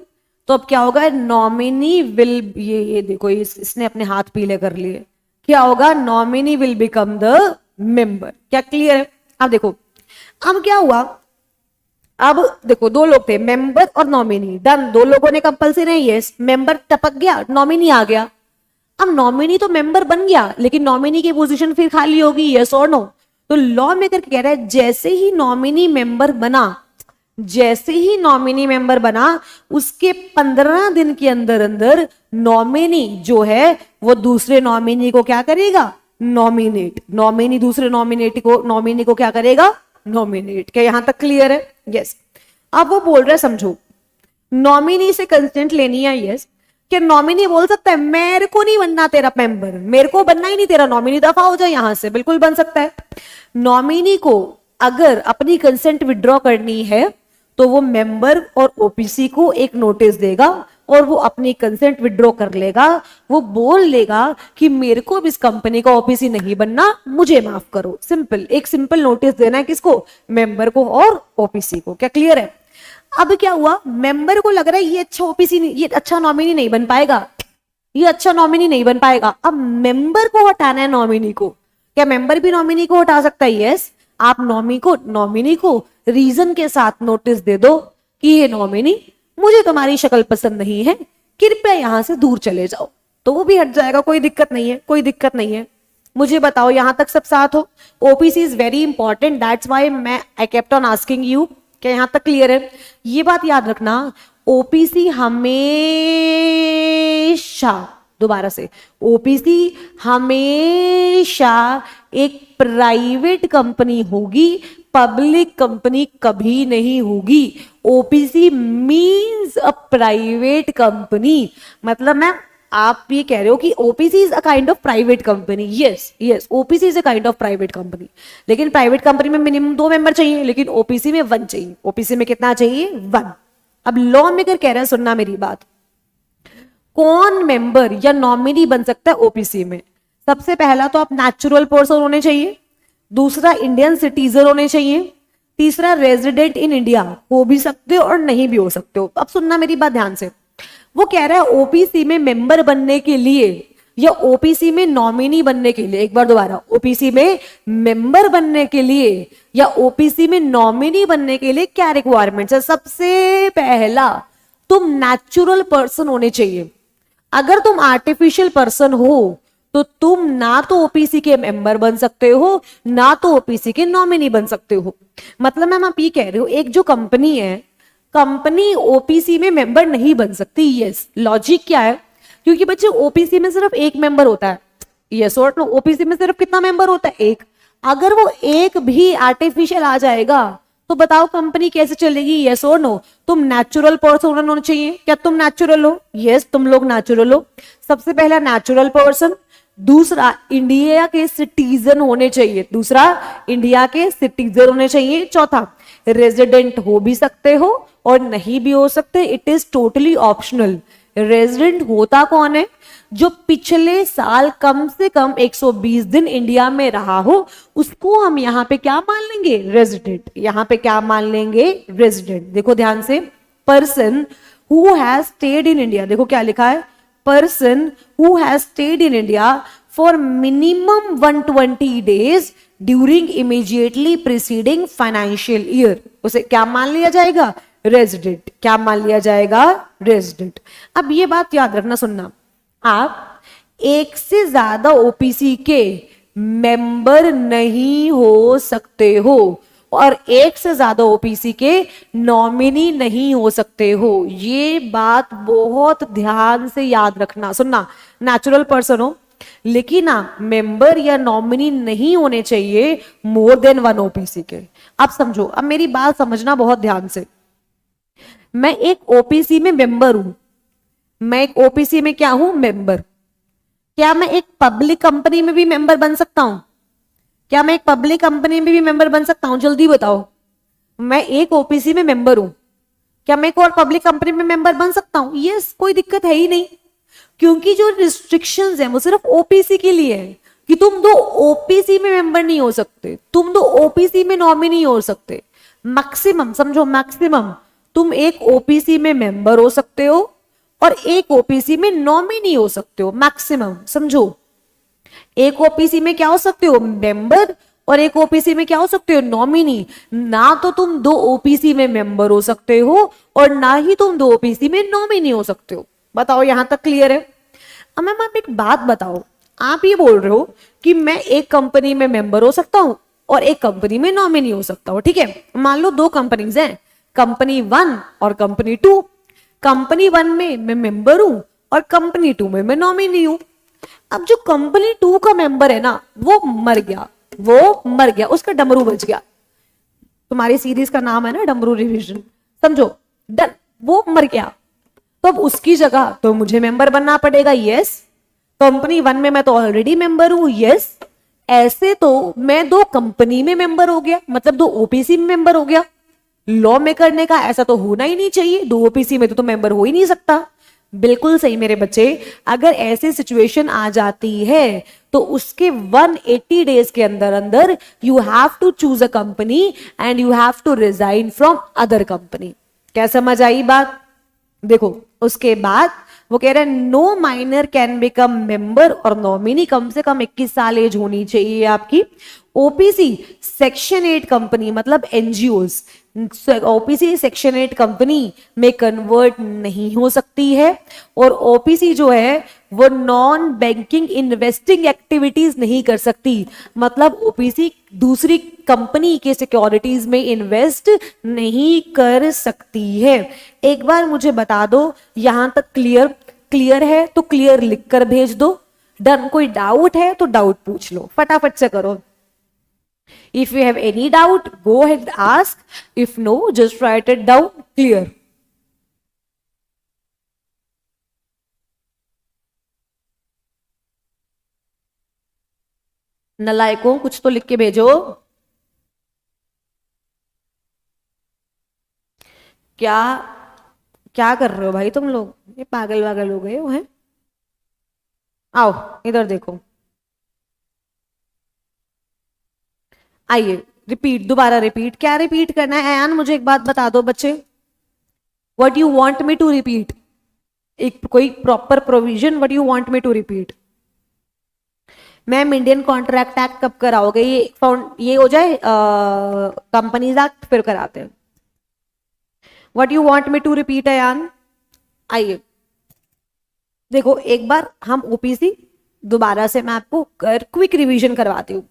तो अब क्या होगा, नॉमिनी विल, ये देखो इसने अपने हाथ पीले कर लिए, क्या होगा, nominee will become the member. क्या क्लियर है? अब देखो अब क्या हुआ, अब देखो दो लोग थे, मेंबर और नॉमिनी, डन, दो लोगों ने कंपल्सरी नहीं, यस, मेंबर टपक गया, नॉमिनी आ गया। अब नॉमिनी तो मेंबर बन गया, लेकिन नॉमिनी की पोजीशन फिर खाली होगी, यस और नो? तो लॉ मेकर कह रहा है जैसे ही नॉमिनी मेंबर बना, जैसे ही नॉमिनी मेंबर बना, उसके 15 दिन के अंदर अंदर नॉमिनी जो है वो दूसरे नॉमिनी को क्या करेगा, नॉमिनेट। नॉमिनी दूसरे नॉमिनी को क्या करेगा, नॉमिनेट। क्या यहां तक क्लियर है? यस। अब वो बोल रहा है, समझो, नॉमिनी से कंसेंट लेनी है, यस। क्या नॉमिनी बोल सकता है मेरे को नहीं बनना तेरा मेंबर, मेरे को बनना ही नहीं तेरा नॉमिनी, दफा हो जाए यहां से? बिल्कुल बन सकता है। नॉमिनी को अगर अपनी कंसेंट विड्रॉ करनी है तो वो मेंबर और ओपीसी को एक नोटिस देगा और वो अपनी कंसेंट विड्रॉ कर लेगा। वो बोल लेगा कि मेरे को अब इस कंपनी का ओपीसी नहीं बनना, मुझे माफ करो। सिंपल, एक सिंपल नोटिस देना है, किसको, मेंबर को और ओपीसी को। क्या क्लियर है? अब क्या हुआ, मेंबर को लग रहा है ये अच्छा ओपीसी नहीं, ये अच्छा नॉमिनी नहीं बन पाएगा, ये अच्छा नॉमिनी नहीं बन पाएगा। अब मेंबर को हटाना है नॉमिनी को। क्या मेंबर भी नॉमिनी को हटा सकता है? यस। आप नॉमिनी को रीजन के साथ नोटिस दे दो कि ये नॉमिनी, मुझे तुम्हारी शक्ल पसंद नहीं है, कृपया यहां से दूर चले जाओ, तो वो भी हट जाएगा, कोई दिक्कत नहीं है, कोई दिक्कत नहीं है। मुझे बताओ यहां तक सब साथ हो? OPC is very important, that's why मैं I kept on asking you. क्या यहां तक क्लियर है? ये बात याद रखना, ओपीसी हमेशा, दोबारा से, ओपीसी हमेशा एक प्राइवेट कंपनी होगी, पब्लिक कंपनी कभी नहीं होगी। OPC means a private company, मतलब मैम आप ये कह रहे हो कि OPC is a kind of private company. Yes yes, OPC is a kind of private company, लेकिन प्राइवेट कंपनी में मिनिमम 2 मेंबर चाहिए, लेकिन ओपीसी में 1 चाहिए। ओपीसी में कितना चाहिए? 1। अब लॉ मेकर कह रहा है, सुनना मेरी बात, कौन मेंबर या नॉमिनी बन सकता है ओपीसी में? सबसे पहला तो आप नेचुरल पर्सन होने चाहिए, दूसरा इंडियन सिटीजन होने चाहिए, तीसरा रेजिडेंट इन इंडिया हो भी सकते हो और नहीं भी हो सकते हो। अब सुनना मेरी बात ध्यान से, वो कह रहा है ओपीसी में मेंबर बनने के लिए या ओपीसी में नॉमिनी बनने के लिए, एक बार दोबारा, ओपीसी में मेंबर बनने के लिए या ओपीसी में नॉमिनी बनने के लिए क्या रिक्वायरमेंट्स है? सबसे पहला, तुम नेचुरल पर्सन होने चाहिए। अगर तुम आर्टिफिशियल पर्सन हो तो तुम ना तो ओपीसी के मेंबर बन सकते हो, ना तो ओपीसी के नॉमिनी बन सकते हो। मतलब मैम आप ये कह रहे हो एक जो कंपनी है, कंपनी ओपीसी में मेंबर नहीं बन सकती। यस। लॉजिक क्या है? क्योंकि बच्चे ओपीसी में सिर्फ एक मेंबर होता है। यस और नो? ओपीसी में सिर्फ कितना मेंबर होता है? एक। अगर वो एक भी आर्टिफिशियल आ जाएगा तो बताओ कंपनी कैसे चलेगी? यस और नो? तुम नेचुरल पर्सन होना चाहिए। क्या तुम नेचुरल हो? यस, तुम लोग नेचुरल हो। सबसे पहला नेचुरल पर्सन, दूसरा इंडिया के सिटीजन होने चाहिए, दूसरा इंडिया के सिटीजन होने चाहिए, चौथा रेजिडेंट हो भी सकते हो और नहीं भी हो सकते, it is totally optional. Resident होता कौन है? जो पिछले साल कम से कम 120 दिन इंडिया में रहा हो, उसको हम यहाँ पे क्या मान लेंगे? रेजिडेंट। यहाँ पे क्या मान लेंगे? रेजिडेंट। देखो ध्यान से, person who has stayed in India, देखो क्या लिखा है, person who has stayed in India for minimum 120 days during immediately preceding financial year, उसे क्या मान लिया जाएगा? रेजिडेंट। क्या मान लिया जाएगा? रेजिडेंट। अब ये बात याद रखना, सुनना, आप एक से ज्यादा ओपीसी के मेंबर नहीं हो सकते हो और एक से ज्यादा ओपीसी के नॉमिनी नहीं हो सकते हो। ये बात बहुत ध्यान से याद रखना। सुनना, नेचुरल पर्सन हो लेकिन मेंबर या नॉमिनी नहीं होने चाहिए मोर देन वन ओपीसी के। अब समझो, अब मेरी बात समझना बहुत ध्यान से। मैं एक ओपीसी में मेंबर हूं, मैं एक ओपीसी में क्या हूं? मेंबर। क्या मैं एक पब्लिक कंपनी में भी मेंबर बन सकता हूं? क्या मैं एक पब्लिक कंपनी में भी मेंबर बन सकता हूं? जल्दी बताओ। मैं एक ओपीसी में मेंबर हूं, क्या मैं एक और पब्लिक कंपनी में मेंबर बन सकता हूं? यस, कोई दिक्कत है ही नहीं, क्योंकि जो रिस्ट्रिक्शंस हैं वो सिर्फ ओपीसी के लिए है कि तुम दो ओपीसी में मेंबर नहीं हो सकते, तुम दो ओपीसी में नॉमिनी हो सकते। मैक्सिमम समझो, मैक्सिमम तुम एक ओपीसी में मेंबर हो सकते हो और एक ओपीसी में नॉमिनी हो सकते हो। मैक्सिमम समझो, एक ओपीसी में क्या हो सकते हो? मेंबर, और एक ओपीसी में क्या हो सकते हो? नॉमिनी। ना तो तुम दो ओपीसी में मेंबर हो सकते हो और ना ही तुम दो ओपीसी में नॉमिनी हो सकते हो। बताओ, यहां तक क्लियर है? अब मैम आप एक बात बताओ, आप ये बोल रहे हो कि मैं एक कंपनी में मेंबर हो सकता हूं और एक कंपनी में नॉमिनी हो सकता हूं, ठीक है? मान लो दो कंपनीज हैं, कंपनी 1 और कंपनी 2। कंपनी 1 में मैं मेंबर हूं और कंपनी 2 में मैं नॉमिनी हूं। अब जो कंपनी 2 का मेंबर है ना, वो मर गया, उसका डमरू बज गया। तुम्हारी सीरीज का नाम है ना डमरू रिवीजन, समझो, डन, वो मर गया। तो अब उसकी जगह तो मुझे मेंबर बनना पड़ेगा। यस, कंपनी 1 में मैं तो ऑलरेडी मेंबर हूं। यस, ऐसे तो मैं दो कंपनी में मेंबर हो गया, मतलब दो ओपीसी में मेंबर हो गया। लॉ में करने का ऐसा तो होना ही नहीं चाहिए, दो ओपीसी में तो मेंबर हो ही नहीं सकता। बिल्कुल सही मेरे बच्चे। अगर ऐसी सिचुएशन आ जाती है तो उसके 180 डेज के अंदर अंदर you have to choose a company and you have to resign from other company. क्या समझ आई बात? देखो, उसके बाद वो कह रहे हैं no minor can become member और नॉमिनी, कम से कम 21 साल एज होनी चाहिए आपकी। ओपीसी सेक्शन 8 कंपनी मतलब एनजीओस, ओपीसी सेक्शन 8 कंपनी में कन्वर्ट नहीं हो सकती है। और ओपीसी जो है वो नॉन बैंकिंग इन्वेस्टिंग एक्टिविटीज नहीं कर सकती, मतलब ओपीसी दूसरी कंपनी के सिक्योरिटीज में इन्वेस्ट नहीं कर सकती है। एक बार मुझे बता दो, यहां तक क्लियर है तो क्लियर लिख कर भेज दो। डन। कोई डाउट है तो डाउट पूछ लो, फटाफट से करो। If you have any doubt, go ahead and ask. If no, just write it down. Clear? नलायकों, कुछ तो लिख के भेजो। क्या क्या कर रहे हो भाई तुम लोग? ये पागल वागल हो गए हो हैं? आओ इधर देखो, आइए रिपीट, दोबारा रिपीट। क्या रिपीट करना है अयान? मुझे एक बात बता दो बच्चे, what you want me to repeat? एक कोई proper provision, what you want me to repeat? Ma'am Indian contract act कब कराओगे? ये हो जाए कंपनीज एक्ट, फिर कराते हैं। What you want me to repeat Ayaan? आइए देखो, एक बार हम ओपीसी दोबारा से मैं आपको क्विक रिवीजन करवाती हूँ।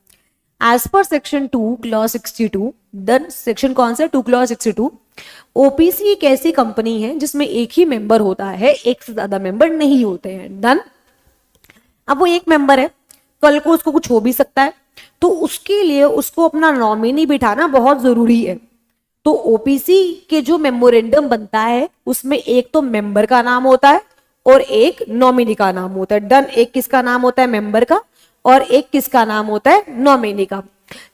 As per section 2 clause 62, then section कौन सा? 2 क्लॉज 62। ओपीसी एक ऐसी कंपनी है जिसमें एक ही मेंबर होता है, एक से ज्यादा मेंबर नहीं होते हैं। डन। अब वो एक मेंबर है, कल को उसको कुछ हो भी सकता है, तो उसके लिए उसको अपना नॉमिनी बिठाना बहुत जरूरी है। तो ओपीसी के जो मेमोरेंडम बनता है उसमें एक तो मेंबर का नाम होता है और एक नॉमिनी का नाम होता है। डन। एक किसका नाम होता है? मेंबर का, और एक किसका नाम होता है? नॉमिनी का।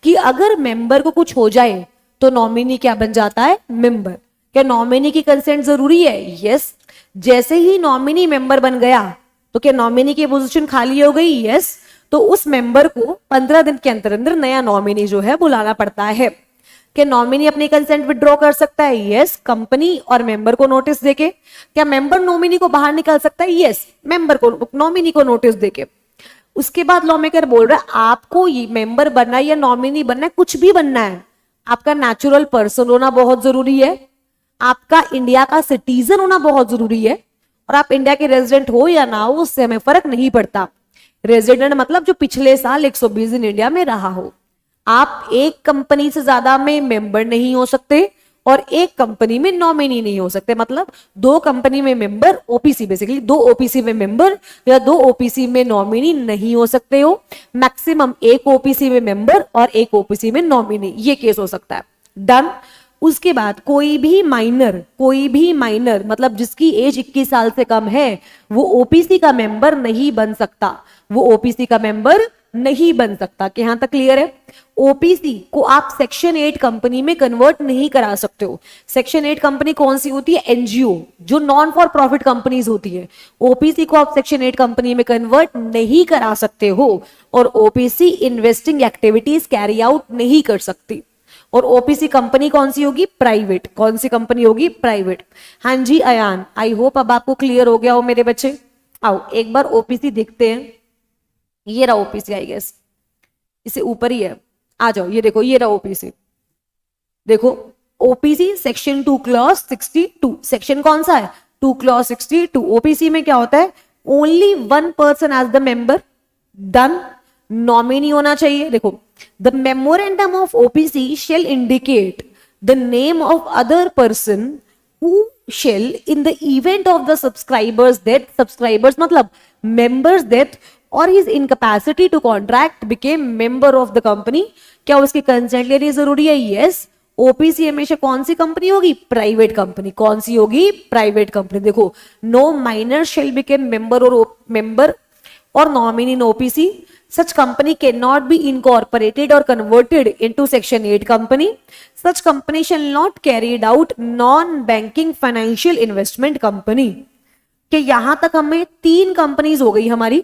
कि अगर मेंबर को कुछ हो जाए तो नॉमिनी क्या बन जाता है? मेंबर। क्या नॉमिनी की कंसेंट जरूरी है? यस। जैसे ही नॉमिनी मेंबर बन गया तो क्या नॉमिनी की पोजीशन खाली हो गई? यस। तो उस मेंबर को 15 दिन के अंदर अंदर नया नॉमिनी जो है बुलाना पड़ता है। क्या नॉमिनी अपनी कंसेंट विड्रॉ कर सकता है? यस, कंपनी और मेंबर को नोटिस देके। क्या मेंबर नॉमिनी को बाहर निकाल सकता है? यस, मेंबर को नॉमिनी को नोटिस देके। उसके बाद लॉ मेकर बोल रहा है आपको ये मेंबर बनना है या नॉमिनी बनना है, कुछ भी बनना है, आपका नेचुरल पर्सन होना बहुत जरूरी है। आपका इंडिया का सिटीजन होना बहुत जरूरी है, और आप इंडिया के रेजिडेंट हो या ना हो उससे हमें फर्क नहीं पड़ता। रेजिडेंट मतलब जो पिछले साल 120 दिन इंडिया में रहा हो। आप एक कंपनी से ज्यादा में मेंबर नहीं हो सकते और एक कंपनी में नॉमिनी नहीं हो सकते। मतलब दो कंपनी में मेंबर, ओपीसी बेसिकली, दो ओपीसी में मेंबर या दो ओपीसी में नॉमिनी नहीं हो सकते हो। मैक्सिमम एक ओपीसी में मेंबर और एक ओपीसी में नॉमिनी, ये केस हो सकता है। डन। उसके बाद कोई भी माइनर मतलब जिसकी एज 21 साल से कम है वो ओपीसी का मेंबर नहीं बन सकता, वो ओपीसी का मेंबर नहीं बन सकता। कि यहां तक क्लियर है? ओपीसी को आप सेक्शन 8 कंपनी में कन्वर्ट नहीं करा सकते हो। सेक्शन 8 कंपनी कौन सी होती है? एनजीओ, जो नॉन फॉर प्रॉफिट कंपनीज होती है। ओपीसी को आप सेक्शन 8 कंपनी में कन्वर्ट नहीं करा सकते हो, और OPC investing activities carry out नहीं कर सकती। और ओपीसी कंपनी कौन सी होगी? प्राइवेट। कौन सी कंपनी होगी? प्राइवेट। हाँ जी अयान, आई होप अब आपको क्लियर हो गया हो मेरे बच्चे। आओ एक बार ओपीसी देखते हैं। ये रहा ओपीसी, आई गेस इसे ऊपर ही है, आ जाओ। ये देखो, ये रहा ओपीसी। देखो ओपीसी सेक्शन 2 क्लॉज 62, सेक्शन कौन सा है? 2 क्लॉज 62। ओपीसी में क्या होता है? Only 1 person as the member. Done. Nominee होना चाहिए। देखो, the memorandum of OPC shall indicate the name of other person who shall in the event of the subscriber's death, subscribers मतलब members death or his incapacity to contract became member of the company। क्या उसकी consent लेनी जरूरी है? Yes. OPC हमेशा कौन सी company होगी? Private company. कौन सी होगी? Private company. देखो, no minor shall become member or nominee in OPC. Such company cannot be incorporated or converted into Section 8 company. Such company shall not carried out non-banking financial investment company. कि यहां तक हमें 3 companies हो गई हमारी,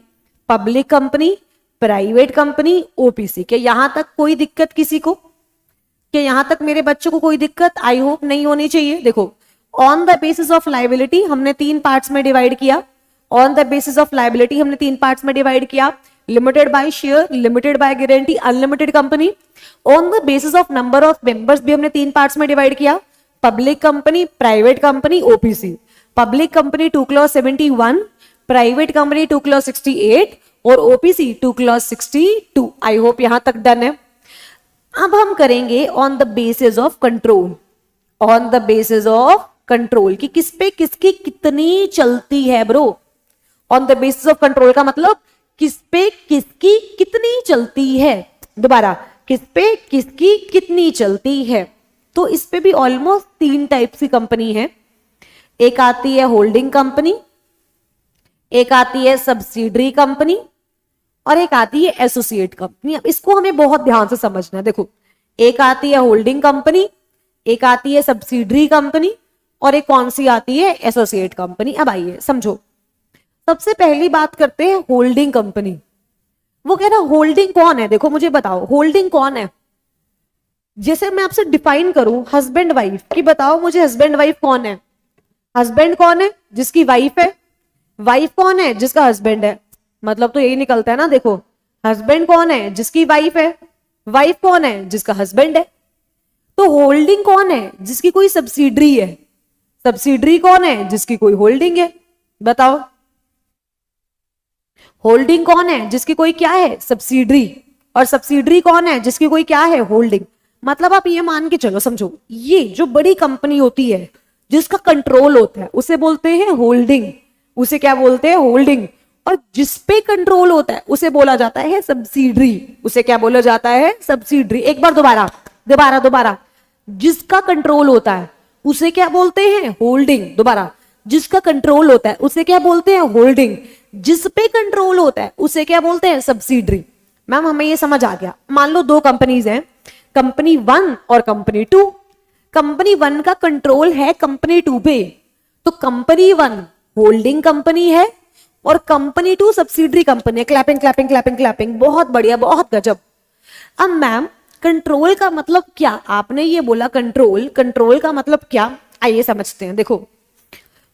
public company, private company, OPC. के यहां तक कोई दिक्कत किसी को? कि यहां तक मेरे बच्चों को कोई दिक्कत आई होप नहीं होनी चाहिए। देखो, on the basis of liability हमने 3 पार्ट्स में डिवाइड किया। On the basis of liability हमने 3 पार्ट्स में डिवाइड किया। Limited by share, limited by guarantee, unlimited company. On the basis of number of members भी हमने 3 पार्ट्स में डिवाइड किया। Public company, private company, OPC. Public company 2 clause 71, private company 2 clause 68 और OPC 2 clause 62। I hope यहां तक done है। अब हम करेंगे on the basis of control. On the basis of control कि किस पे किसकी कितनी चलती है bro. On the basis of control का मतलब किस पे किसकी कितनी चलती है। दोबारा, किस पे किसकी कितनी चलती है। तो इस पे भी ऑलमोस्ट 3 टाइप्स की कंपनी है। एक आती है होल्डिंग कंपनी, एक आती है सब्सिडरी कंपनी और एक आती है एसोसिएट कंपनी। अब इसको हमें बहुत ध्यान से समझना है। देखो, एक आती है होल्डिंग कंपनी, एक आती है सब्सिडरी कंपनी और एक कौन सी आती है? Associate company. अब आइए समझो। सबसे पहली बात करते हैं होल्डिंग कंपनी। वो कह रहा होल्डिंग कौन है? देखो मुझे बताओ होल्डिंग कौन है। जैसे मैं आपसे डिफाइन करूं हस्बैंड वाइफ की, बताओ मुझे हस्बैंड वाइफ कौन है? हस्बैंड कौन है? जिसकी वाइफ है। वाइफ कौन है? जिसका हस्बैंड है। मतलब तो यही निकलता है ना। देखो, हस्बैंड कौन है? जिसकी वाइफ है। वाइफ कौन है? जिसका हस्बैंड है। तो होल्डिंग कौन है? जिसकी कोई सब्सिडरी है। सब्सिडरी कौन है? जिसकी कोई होल्डिंग है। बताओ, होल्डिंग कौन है? जिसकी कोई क्या है? सब्सिडरी। और सब्सिडरी कौन है? जिसकी कोई क्या है? होल्डिंग। मतलब आप ये मान के चलो, समझो, ये जो बड़ी कंपनी होती है जिसका कंट्रोल होता है उसे बोलते हैं होल्डिंग। उसे क्या बोलते हैं? होल्डिंग। और जिसपे कंट्रोल होता है उसे बोला जाता है सब्सिडरी। उसे क्या बोला जाता है? सब्सिडरी। एक बार दोबारा दोबारा दोबारा, जिसका कंट्रोल होता है उसे क्या बोलते हैं? होल्डिंग। दोबारा, जिसका कंट्रोल होता है उसे क्या बोलते हैं? होल्डिंग। जिस पे कंट्रोल होता है उसे क्या बोलते हैं? सब्सिडरी। मैम हमें ये समझ आ गया। मान लो 2 कंपनीज हैं, कंपनी 1 और कंपनी 2। कंपनी 1 का कंट्रोल है कंपनी 2 पे, तो कंपनी 1 होल्डिंग कंपनी है और कंपनी 2 सब्सिडरी कंपनी है। क्लैपिंग क्लैपिंग क्लैपिंग क्लैपिंग, बहुत बढ़िया, बहुत गजब। अब मैम कंट्रोल का मतलब क्या? आपने ये बोला कंट्रोल, कंट्रोल का मतलब क्या? आइए समझते हैं। देखो,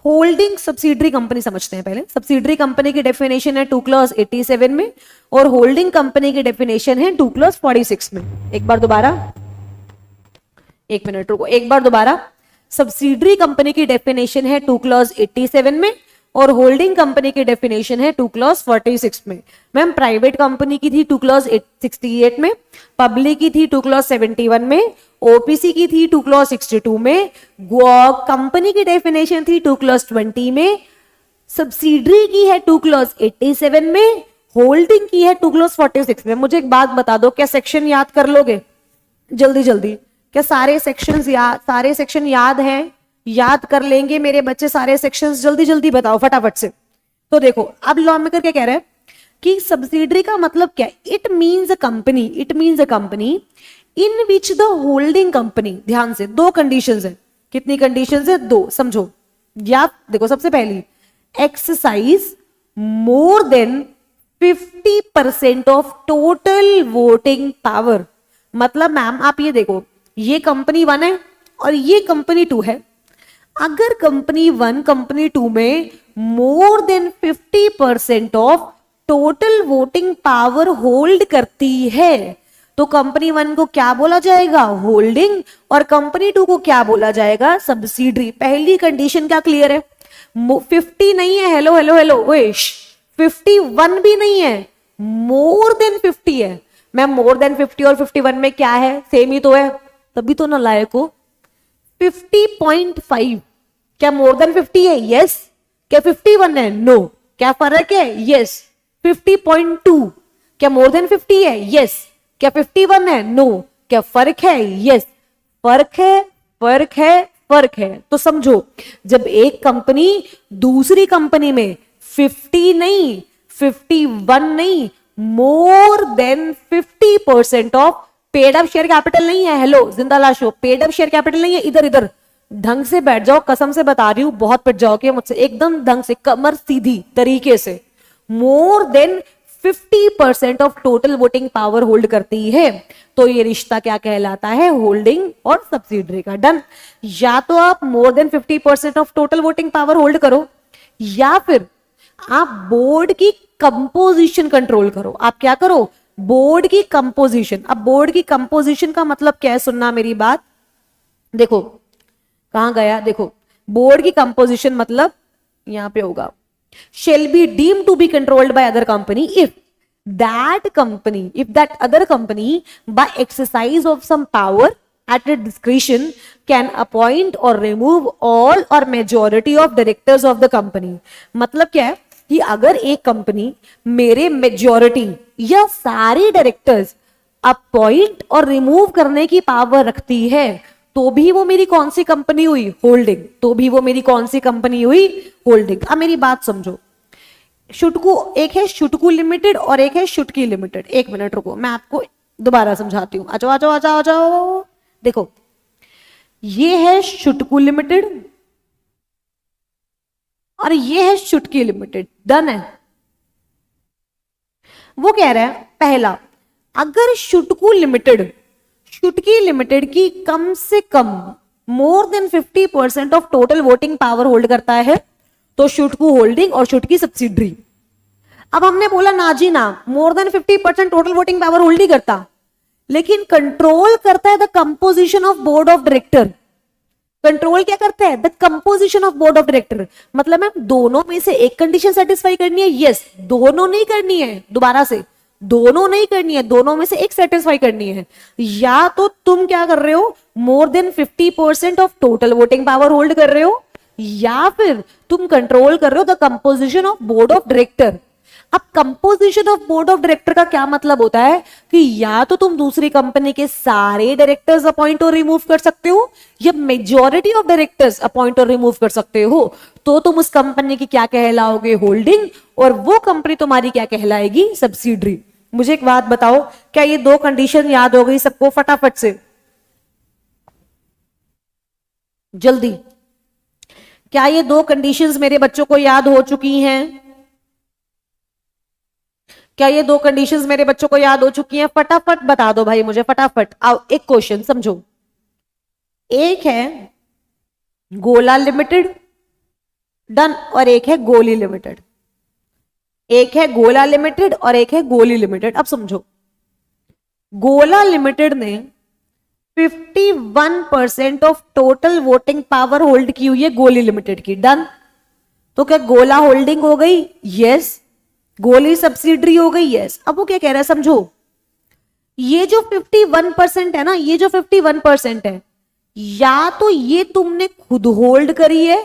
होल्डिंग सब्सिडरी कंपनी समझते हैं पहले। सब्सिडरी कंपनी की डेफिनेशन है 2 क्लॉज 87 में और होल्डिंग कंपनी की डेफिनेशन है 2 क्लॉज 46 में। एक बार दोबारा, 1 मिनट रुको, एक बार दोबारा। सब्सिडरी कंपनी की डेफिनेशन है 2 क्लॉज 87 में और होल्डिंग कंपनी की डेफिनेशन है 2 क्लॉज 46 में। मैम प्राइवेट कंपनी की थी 2 क्लॉज 68 में, पब्लिक की थी 2 क्लॉज 71 में, ओपीसी की थी 2 क्लॉज 62 में, कंपनी की डेफिनेशन थी 2 क्लॉज 20 में, सब्सिडरी की है 2 क्लॉज 87 में, होल्डिंग की है 2 क्लॉज 46 में। मुझे एक बात बता दो, क्या सेक्शन याद कर लोगे जल्दी जल्दी? क्या सारे सेक्शन याद हैं? याद कर लेंगे मेरे बच्चे सारे सेक्शंस? जल्दी जल्दी बताओ फटाफट से। तो देखो अब लॉ मेकर क्या कह रहा है कि सब्सिडरी का मतलब क्या है? It means a company in which the holding company, ध्यान से दो कंडीशंस है। कितनी कंडीशंस है? दो, समझो। या देखो सबसे पहली, exercise more than 50% of total voting power. मतलब मैम आप ये देखो, ये कंपनी 1 है और ये कंपनी 2 है। अगर कंपनी 1 कंपनी 2 में मोर than 50% of total voting power hold करती है तो कंपनी 1 को क्या बोला जाएगा? होल्डिंग, और कंपनी 2 को क्या बोला जाएगा? सब्सिडरी। पहली कंडीशन क्या क्लियर है? 50 नहीं है, हेलो हेलो हेलो, विश 51 भी नहीं है, मोर देन 50 है। मैं मोर देन 50 और 51 में क्या है? सेम ही तो है, तभी तो ना लायक हो। 50.5 क्या मोर देन 50 है? यस। क्या 51 है? नो। क्या फर्क है? यस। 50.2 क्या मोर देन 50 है? यस। क्या 51 है? नो। क्या फर्क है? यस। फर्क है, फर्क है, फर्क है। तो समझो, जब एक कंपनी दूसरी कंपनी में 50 नहीं, 51 नहीं, मोर than 50% of paid up share capital नहीं है, हेलो जिंदालाश हो, पेड अप शेयर कैपिटल नहीं है, इधर इधर ढंग से बैठ जाओ, कसम से बता रही हूं, बहुत पिट जाओगे मुझसे, एकदम ढंग से, कमर सीधी तरीके से। मोर than 50% of total voting power hold करती है तो ये रिश्ता क्या कहलाता है? होल्डिंग और सब्सिडरी का। डन। या तो आप मोर than 50% of total voting power hold करो, या फिर आप बोर्ड की कंपोजिशन कंट्रोल करो। आप क्या करो? बोर्ड की कंपोजिशन। अब बोर्ड की कंपोजिशन का मतलब क्या है? सुनना मेरी बात, देखो कहां गया, देखो बोर्ड की कंपोजिशन मतलब यहां पे होगा, shall be deemed to be controlled by other company if that other company by exercise of some power at its discretion can appoint or remove all or majority of directors of the company। मतलब क्या है कि अगर एक company मेरे majority या सारे directors appoint और रिमूव करने की पावर रखती है तो भी वो मेरी कौन सी कंपनी हुई? होल्डिंग। तो भी वो मेरी कौन सी कंपनी हुई? होल्डिंग। अब मेरी बात समझो, शुटकू, एक है शुटकू लिमिटेड और एक है शुटकी लिमिटेड। एक मिनट रुको, मैं आपको दोबारा समझाती हूं। आ जाओ आ जाओ आ जाओ आ जाओ। देखो ये है शुटकू लिमिटेड और ये है शुटकी लिमिटेड। डन है। वो कह रहा है पहला, अगर शुटकी लिमिटेड की कम से कम more than 50% of total voting power hold करता है तो शुटकू होल्डिंग और शुटकी सब्सिडरी। अब हमने बोला ना जी ना, मोर than 50% total voting power hold नहीं करता, लेकिन कंट्रोल करता है the composition of board of director. Control क्या करता है? The composition of board of director. मतलब मैम दोनों में से एक कंडीशन सेटिस्फाई करनी है? यस। दोनों नहीं करनी है, दोबारा से, दोनों नहीं करनी है, दोनों में से एक सेटिस्फाई करनी है। या तो तुम क्या कर रहे हो? मोर than 50% of total voting power hold कर रहे हो, या फिर तुम कंट्रोल कर रहे हो the composition of board of director. अब composition of board of director का क्या मतलब होता है कि या तो तुम दूसरी कंपनी के सारे डायरेक्टर्स अपॉइंट और रिमूव कर सकते हो या मेजॉरिटी ऑफ डायरेक्टर्स अपॉइंट और रिमूव कर सकते हो, तो तुम उस कंपनी की क्या कहलाओगे? होल्डिंग, और वो कंपनी तुम्हारी क्या कहलाएगी? सब्सिडरी। मुझे एक बात बताओ, क्या ये दो कंडीशन याद हो गई सबको? फटाफट से जल्दी, क्या ये दो कंडीशंस मेरे बच्चों को याद हो चुकी हैं? क्या ये दो कंडीशंस मेरे बच्चों को याद हो चुकी हैं? फटाफट बता दो भाई मुझे, फटाफट। आओ एक क्वेश्चन समझो, एक है गोला लिमिटेड, डन, और एक है गोली लिमिटेड। एक है गोला लिमिटेड और एक है गोली लिमिटेड। अब समझो, गोला लिमिटेड ने 51% of total voting power hold की हुई है गोली लिमिटेड की। डन। तो क्या गोला होल्डिंग हो गई? यस। गोली सब्सिडरी हो गई? यस। अब वो क्या कह रहा है समझो, ये जो 51% है ना, ये जो 51% है, या तो ये तुमने खुद होल्ड करी है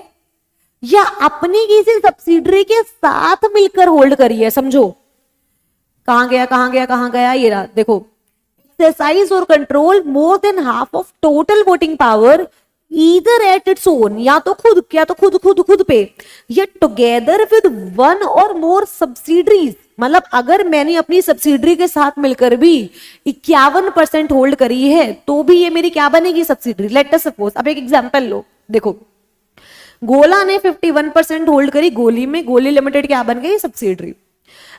या अपनी किसी सब्सिडरी के साथ मिलकर होल्ड करी है। समझो कहां गया कहां गया कहां गया, ये रहा देखो, एक्सरसाइज और control more than half of total voting power either at its own, या तो खुद, क्या तो खुद खुद खुद पे, या टुगेदर विद वन और मोर सब्सिडरीज। मतलब अगर मैंने अपनी सब्सिडरी के साथ मिलकर भी 51% होल्ड करी है तो भी ये मेरी क्या बनेगी? सब्सिडरी। लेट अस सपोज, अब एक एग्जांपल लो, देखो गोला ने 51% होल्ड करी गोली में, गोली लिमिटेड क्या बन गई? सब्सिडरी।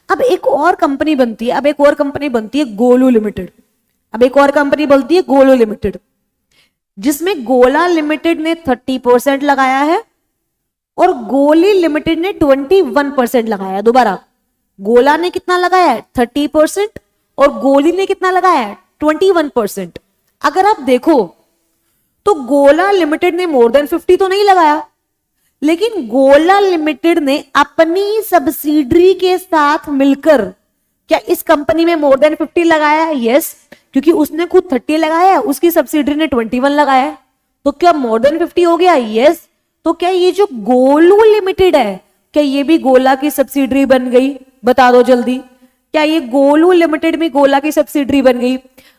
अब एक और कंपनी बनती है, अब एक और कंपनी बनती है गोलू लिमिटेड, अब एक और कंपनी बनती है गोलू लिमिटेड, जिसमें गोला लिमिटेड ने 30% लगाया है और गोली लिमिटेड ने 21% लगाया। दोबारा, गोला ने कितना लगाया है? 30%, और गोली ने कितना लगाया है? 21%। अगर आप देखो तो गोला लिमिटेड ने मोर देन 50 तो नहीं लगाया, लेकिन गोला लिमिटेड ने अपनी सब्सिडरी के साथ मिलकर क्या इस कंपनी में मोर देन 50 लगाया है? यस, क्योंकि उसने खुद 30 लगाया है, उसकी सब्सिडरी ने 21 लगाया है, तो क्या मोर देन 50 हो गया? यस। तो क्या ये जो गोलू लिमिटेड है, क्या ये भी गोला की सब्सिडरी बन गई? बता दो जल्दी, क्या ये गोलू लिमिटेड में गोला की सब्सिडरी बन गई?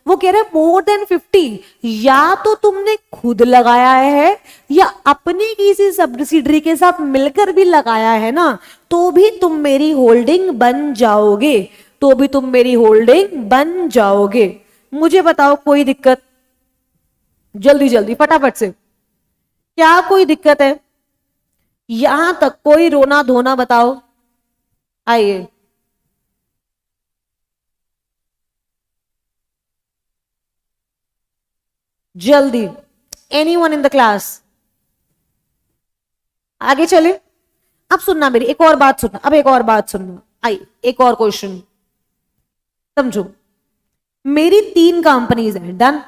वो कह रहे मोर देन 50, या तो तुमने खुद लगाया है या अपनी किसी सब्सिडरी के साथ मिलकर भी लगाया है ना, तो भी तुम मेरी होल्डिंग बन जाओगे, तो भी तुम मेरी होल्डिंग बन जाओगे। मुझे बताओ कोई दिक्कत? जल्दी जल्दी फटाफट से, क्या कोई दिक्कत है? यहां तक कोई रोना धोना बताओ, आइए। जल्दी, एनीवन इन द क्लास? आगे चले। अब सुनना मेरी एक और बात सुनना, अब एक और बात सुनना। आइए एक और क्वेश्चन समझो। मेरी 3 कंपनीज हैं। डन।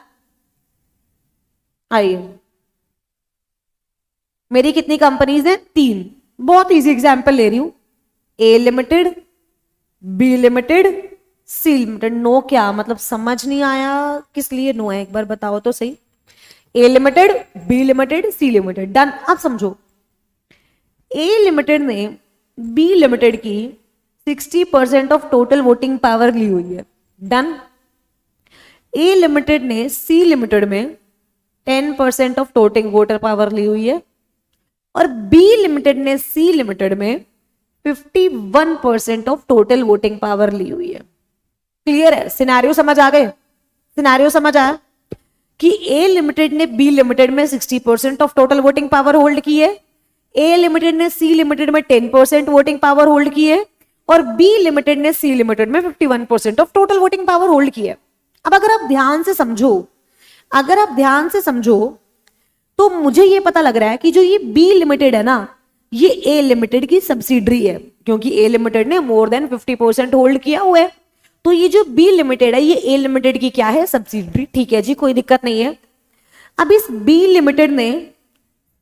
आइए, मेरी कितनी कंपनीज हैं? 3। बहुत इजी एग्जांपल ले रही हूं, A limited, B limited, C limited. नो क्या मतलब? समझ नहीं आया किस लिए नो है, एक बार बताओ तो सही। A limited, B limited, C limited. Done. अब समझो, ए लिमिटेड ने बी लिमिटेड की 60% ऑफ टोटल वोटिंग पावर ली हुई है। डन। ए लिमिटेड ने सी लिमिटेड में 10% ऑफ टोटल वोटर पावर ली हुई है और बी लिमिटेड ने सी लिमिटेड में 51% ऑफ टोटल वोटिंग पावर ली हुई है। क्लियर है? सिनेरियो समझ आ गए? सिनेरियो समझ आया कि ए लिमिटेड ने बी लिमिटेड में 60% of total voting power hold की है, ए लिमिटेड ने सी लिमिटेड में 10% वोटिंग पावर होल्ड की है और बी लिमिटेड ने सी लिमिटेड में 51% of total voting power hold की है। अब अगर आप ध्यान से समझो, अगर आप ध्यान से समझो तो मुझे ये पता लग रहा है कि जो ये बी लिमिटेड है ना, ये ए लिमिटेड की सब्सिडरी है, क्योंकि ए लिमिटेड ने मोर देन 50% होल्ड किया हुआ है। तो ये जो बी लिमिटेड है ये ए लिमिटेड की क्या है? सब्सिडरी। ठीक है जी, कोई दिक्कत नहीं है। अब इस बी लिमिटेड ने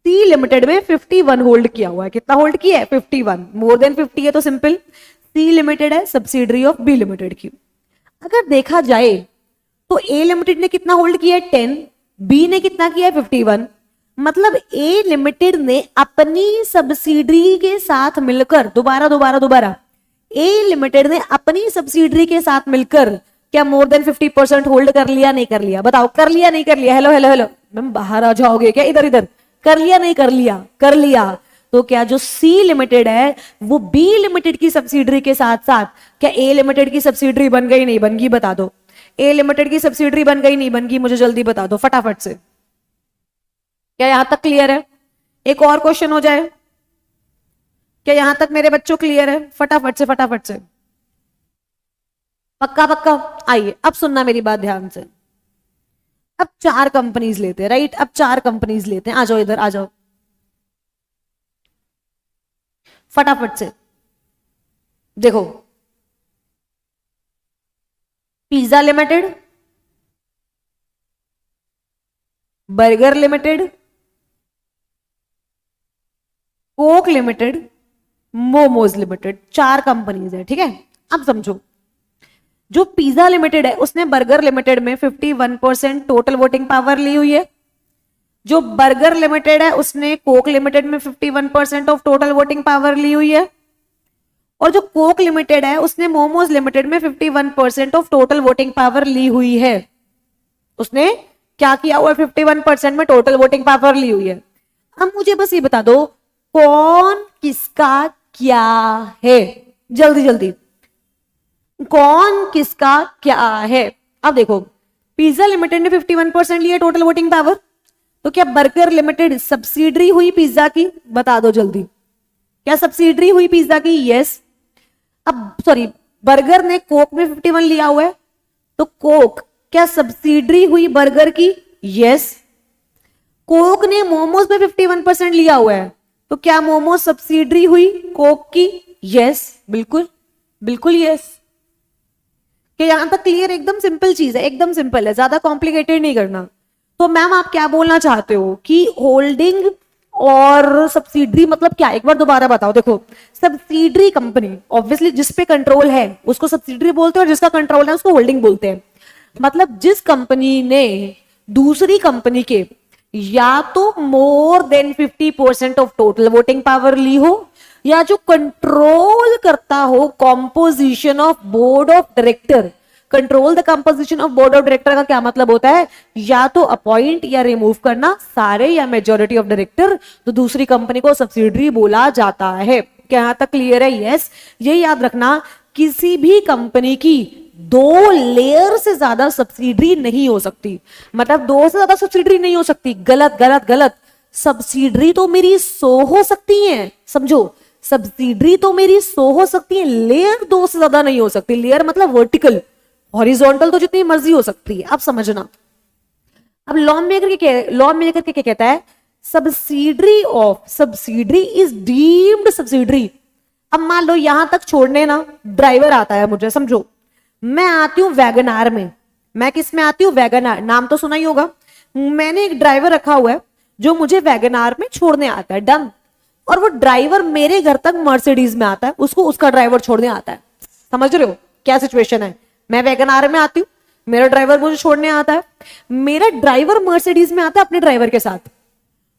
सी लिमिटेड में 51 होल्ड किया हुआ है। कितना होल्ड किया है? 51। मोर देन 50 है तो सिंपल सी लिमिटेड है सब्सिडरी ऑफ बी लिमिटेड की। अगर देखा जाए तो ए लिमिटेड ने कितना होल्ड किया है? 10। बी ने कितना किया है? 51। मतलब ए लिमिटेड ने अपनी सब्सिडरी के साथ मिलकर, दोबारा ए लिमिटेड ने अपनी सब्सिडरी के साथ मिलकर क्या मोर देन 50% होल्ड कर लिया? नहीं कर लिया? बताओ, कर लिया नहीं कर लिया? हेलो हेलो हेलो, मैम बाहर आ जाओगे क्या? इधर इधर, कर लिया नहीं कर लिया? कर लिया। तो क्या जो सी लिमिटेड है वो बी लिमिटेड की सब्सिडरी के साथ साथ क्या ए लिमिटेड की सब्सिडरी बन गई? नहीं बन गई? बता दो। ए लिमिटेड की सब्सिडरी बन गई नहीं बन गई? मुझे जल्दी बता दो फटाफट से। क्या यहां तक क्लियर है? एक और क्वेश्चन हो जाए। क्या यहां तक मेरे बच्चों क्लियर है? फटाफट से फटाफट से। पक्का पक्का? आइए अब सुनना मेरी बात ध्यान से। अब 4 कंपनीज लेते हैं, राइट? अब 4 कंपनीज लेते हैं। आ जाओ इधर, आ जाओ फटाफट से। देखो, pizza limited, burger limited, Coke limited, momos limited, 4 companies है, ठीक है। अब समझो, जो पिज्जा लिमिटेड है उसने बर्गर लिमिटेड में 51% टोटल वोटिंग पावर ली हुई है। जो बर्गर लिमिटेड है उसने कोक लिमिटेड में 51% ऑफ टोटल वोटिंग पावर ली हुई है। और जो कोक लिमिटेड है उसने मोमोज लिमिटेड में 51% ऑफ टोटल वोटिंग पावर ली हुई है। उसने क्या किया हुआ है? 51% में टोटल वोटिंग पावर ली हुई है। अब मुझे बस ये बता दो कौन किसका क्या है, जल्दी जल्दी, कौन किसका क्या है। अब देखो, पिज्जा लिमिटेड ने 51% लिया टोटल वोटिंग पावर, तो क्या बर्गर लिमिटेड सब्सिडरी हुई पिज्जा की? बता दो जल्दी, क्या सब्सिडरी हुई पिज्जा की? यस। अब सॉरी, बर्गर ने कोक में 51 लिया हुआ है, तो कोक क्या सब्सिडरी हुई बर्गर की? यस। कोक ने मोमोज में 51% लिया हुआ है, तो क्या मोमोज सब्सिडरी हुई कोक की? यस, बिल्कुल बिल्कुल यस। कि यहां तक क्लियर? एकदम सिंपल चीज है, एकदम सिंपल है, ज्यादा कॉम्प्लिकेटेड नहीं करना। तो मैम आप क्या बोलना चाहते हो कि होल्डिंग और सब्सिडरी मतलब क्या? एक बार दोबारा बताओ। देखो, सब्सिडरी कंपनी ऑब्वियसली जिस पे कंट्रोल है उसको सब्सिडरी बोलते हैं, और जिसका कंट्रोल है उसको होल्डिंग बोलते हैं। मतलब जिस कंपनी ने दूसरी कंपनी के या तो more than 50% of total voting power ली हो, या जो कंट्रोल करता हो composition of board of director. Control the composition of board of director का क्या मतलब होता है? या तो अपॉइंट या रिमूव करना सारे या मेजॉरिटी ऑफ डायरेक्टर, तो दूसरी कंपनी को सब्सिडरी बोला जाता है। क्या यहां तक क्लियर है? यस। ये याद रखना, किसी भी कंपनी की 2 लेयर से ज्यादा सब्सिडरी नहीं हो सकती। मतलब 2 से ज्यादा सब्सिडरी नहीं हो सकती। गलत गलत गलत। सब्सिडरी तो मेरी 100 हो सकती है, समझो, सब्सिडरी तो मेरी 100 हो सकती है, लेयर 2 से ज्यादा नहीं हो सकती। लेयर मतलब वर्टिकल, हॉरिजॉन्टल तो जितनी मर्जी हो सकती है। अब समझना, अब लॉ मेकर क्या कहता है? Subsidiary of subsidiary is deemed subsidiary. अब मान लो यहां तक छोड़ने ना ड्राइवर आता है मुझे, समझो मैं आती हूं वैगनार में। मैं किस में आती हूं? वैगनार, नाम तो सुना ही होगा। मैंने एक ड्राइवर रखा हुआ है जो मुझे वैगनार में छोड़ने आता है, डन। और वो ड्राइवर मेरे घर तक मर्सिडीज में आता है, उसको उसका ड्राइवर छोड़ने आता है। समझ रहे हो क्या सिचुएशन है? मैं वैगनार में आती हूँ, मेरा ड्राइवर मुझे छोड़ने आता है, मेरा ड्राइवर मर्सिडीज में आता है अपने ड्राइवर के साथ।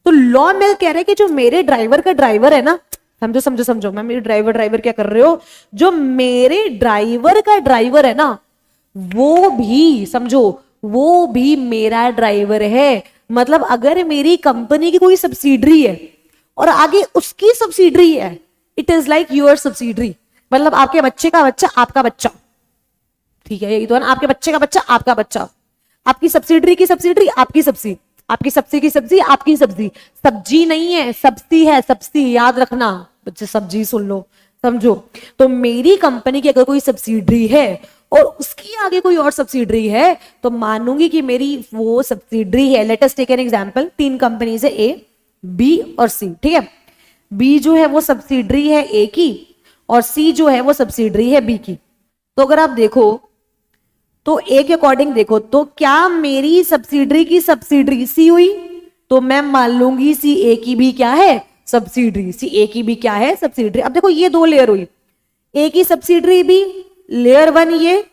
तो लॉ में कह रहे हैं कि जो मेरे ड्राइवर का ड्राइवर है ना, समझो समझो समझो, मैं मेरे ड्राइवर क्या कर रहे हो, जो मेरे ड्राइवर का ड्राइवर है ना, वो भी समझो, वो भी मेरा ड्राइवर है। मतलब अगर मेरी कंपनी की कोई सब्सिडरी है और आगे उसकी सब्सिडरी है, it is like your subsidiary. मतलब आपके बच्चे का बच्चा आपका बच्चा, ठीक है, यही तो है ना, आपके बच्चे का बच्चा आपका बच्चा, आपकी सब्सिडरी की सब्सिडरी आपकी सब्सिडी, आपकी सब्जी की सब्जी आपकी सब्जी। सब्जी नहीं है, सब्जी है, सब्जी, याद रखना बच्चे, सब्जी सुन लो, समझो। तो मेरी कंपनी की अगर कोई सब्सिडरी है और उसकी आगे कोई और सब्सिडरी है, तो मानूंगी कि मेरी वो सब्सिडरी है। Let us take an example, 3 companies है, ए, बी और सी, ठीक है। बी जो है वो सब्सिडरी है ए की, और सी जो है वो सब्सिडरी है बी की। तो अगर आप देखो तो ए के अकॉर्डिंग देखो, तो क्या मेरी सब्सिडरी की सब्सिडरी सी हुई? तो मैं मान लूंगी सी ए की भी क्या है? सब्सिडरी। सी ए की भी क्या है? सब्सिडरी। अब देखो ये 2 लेयर हुई, ए की सब्सिडरी बी, लेयर 1 ये,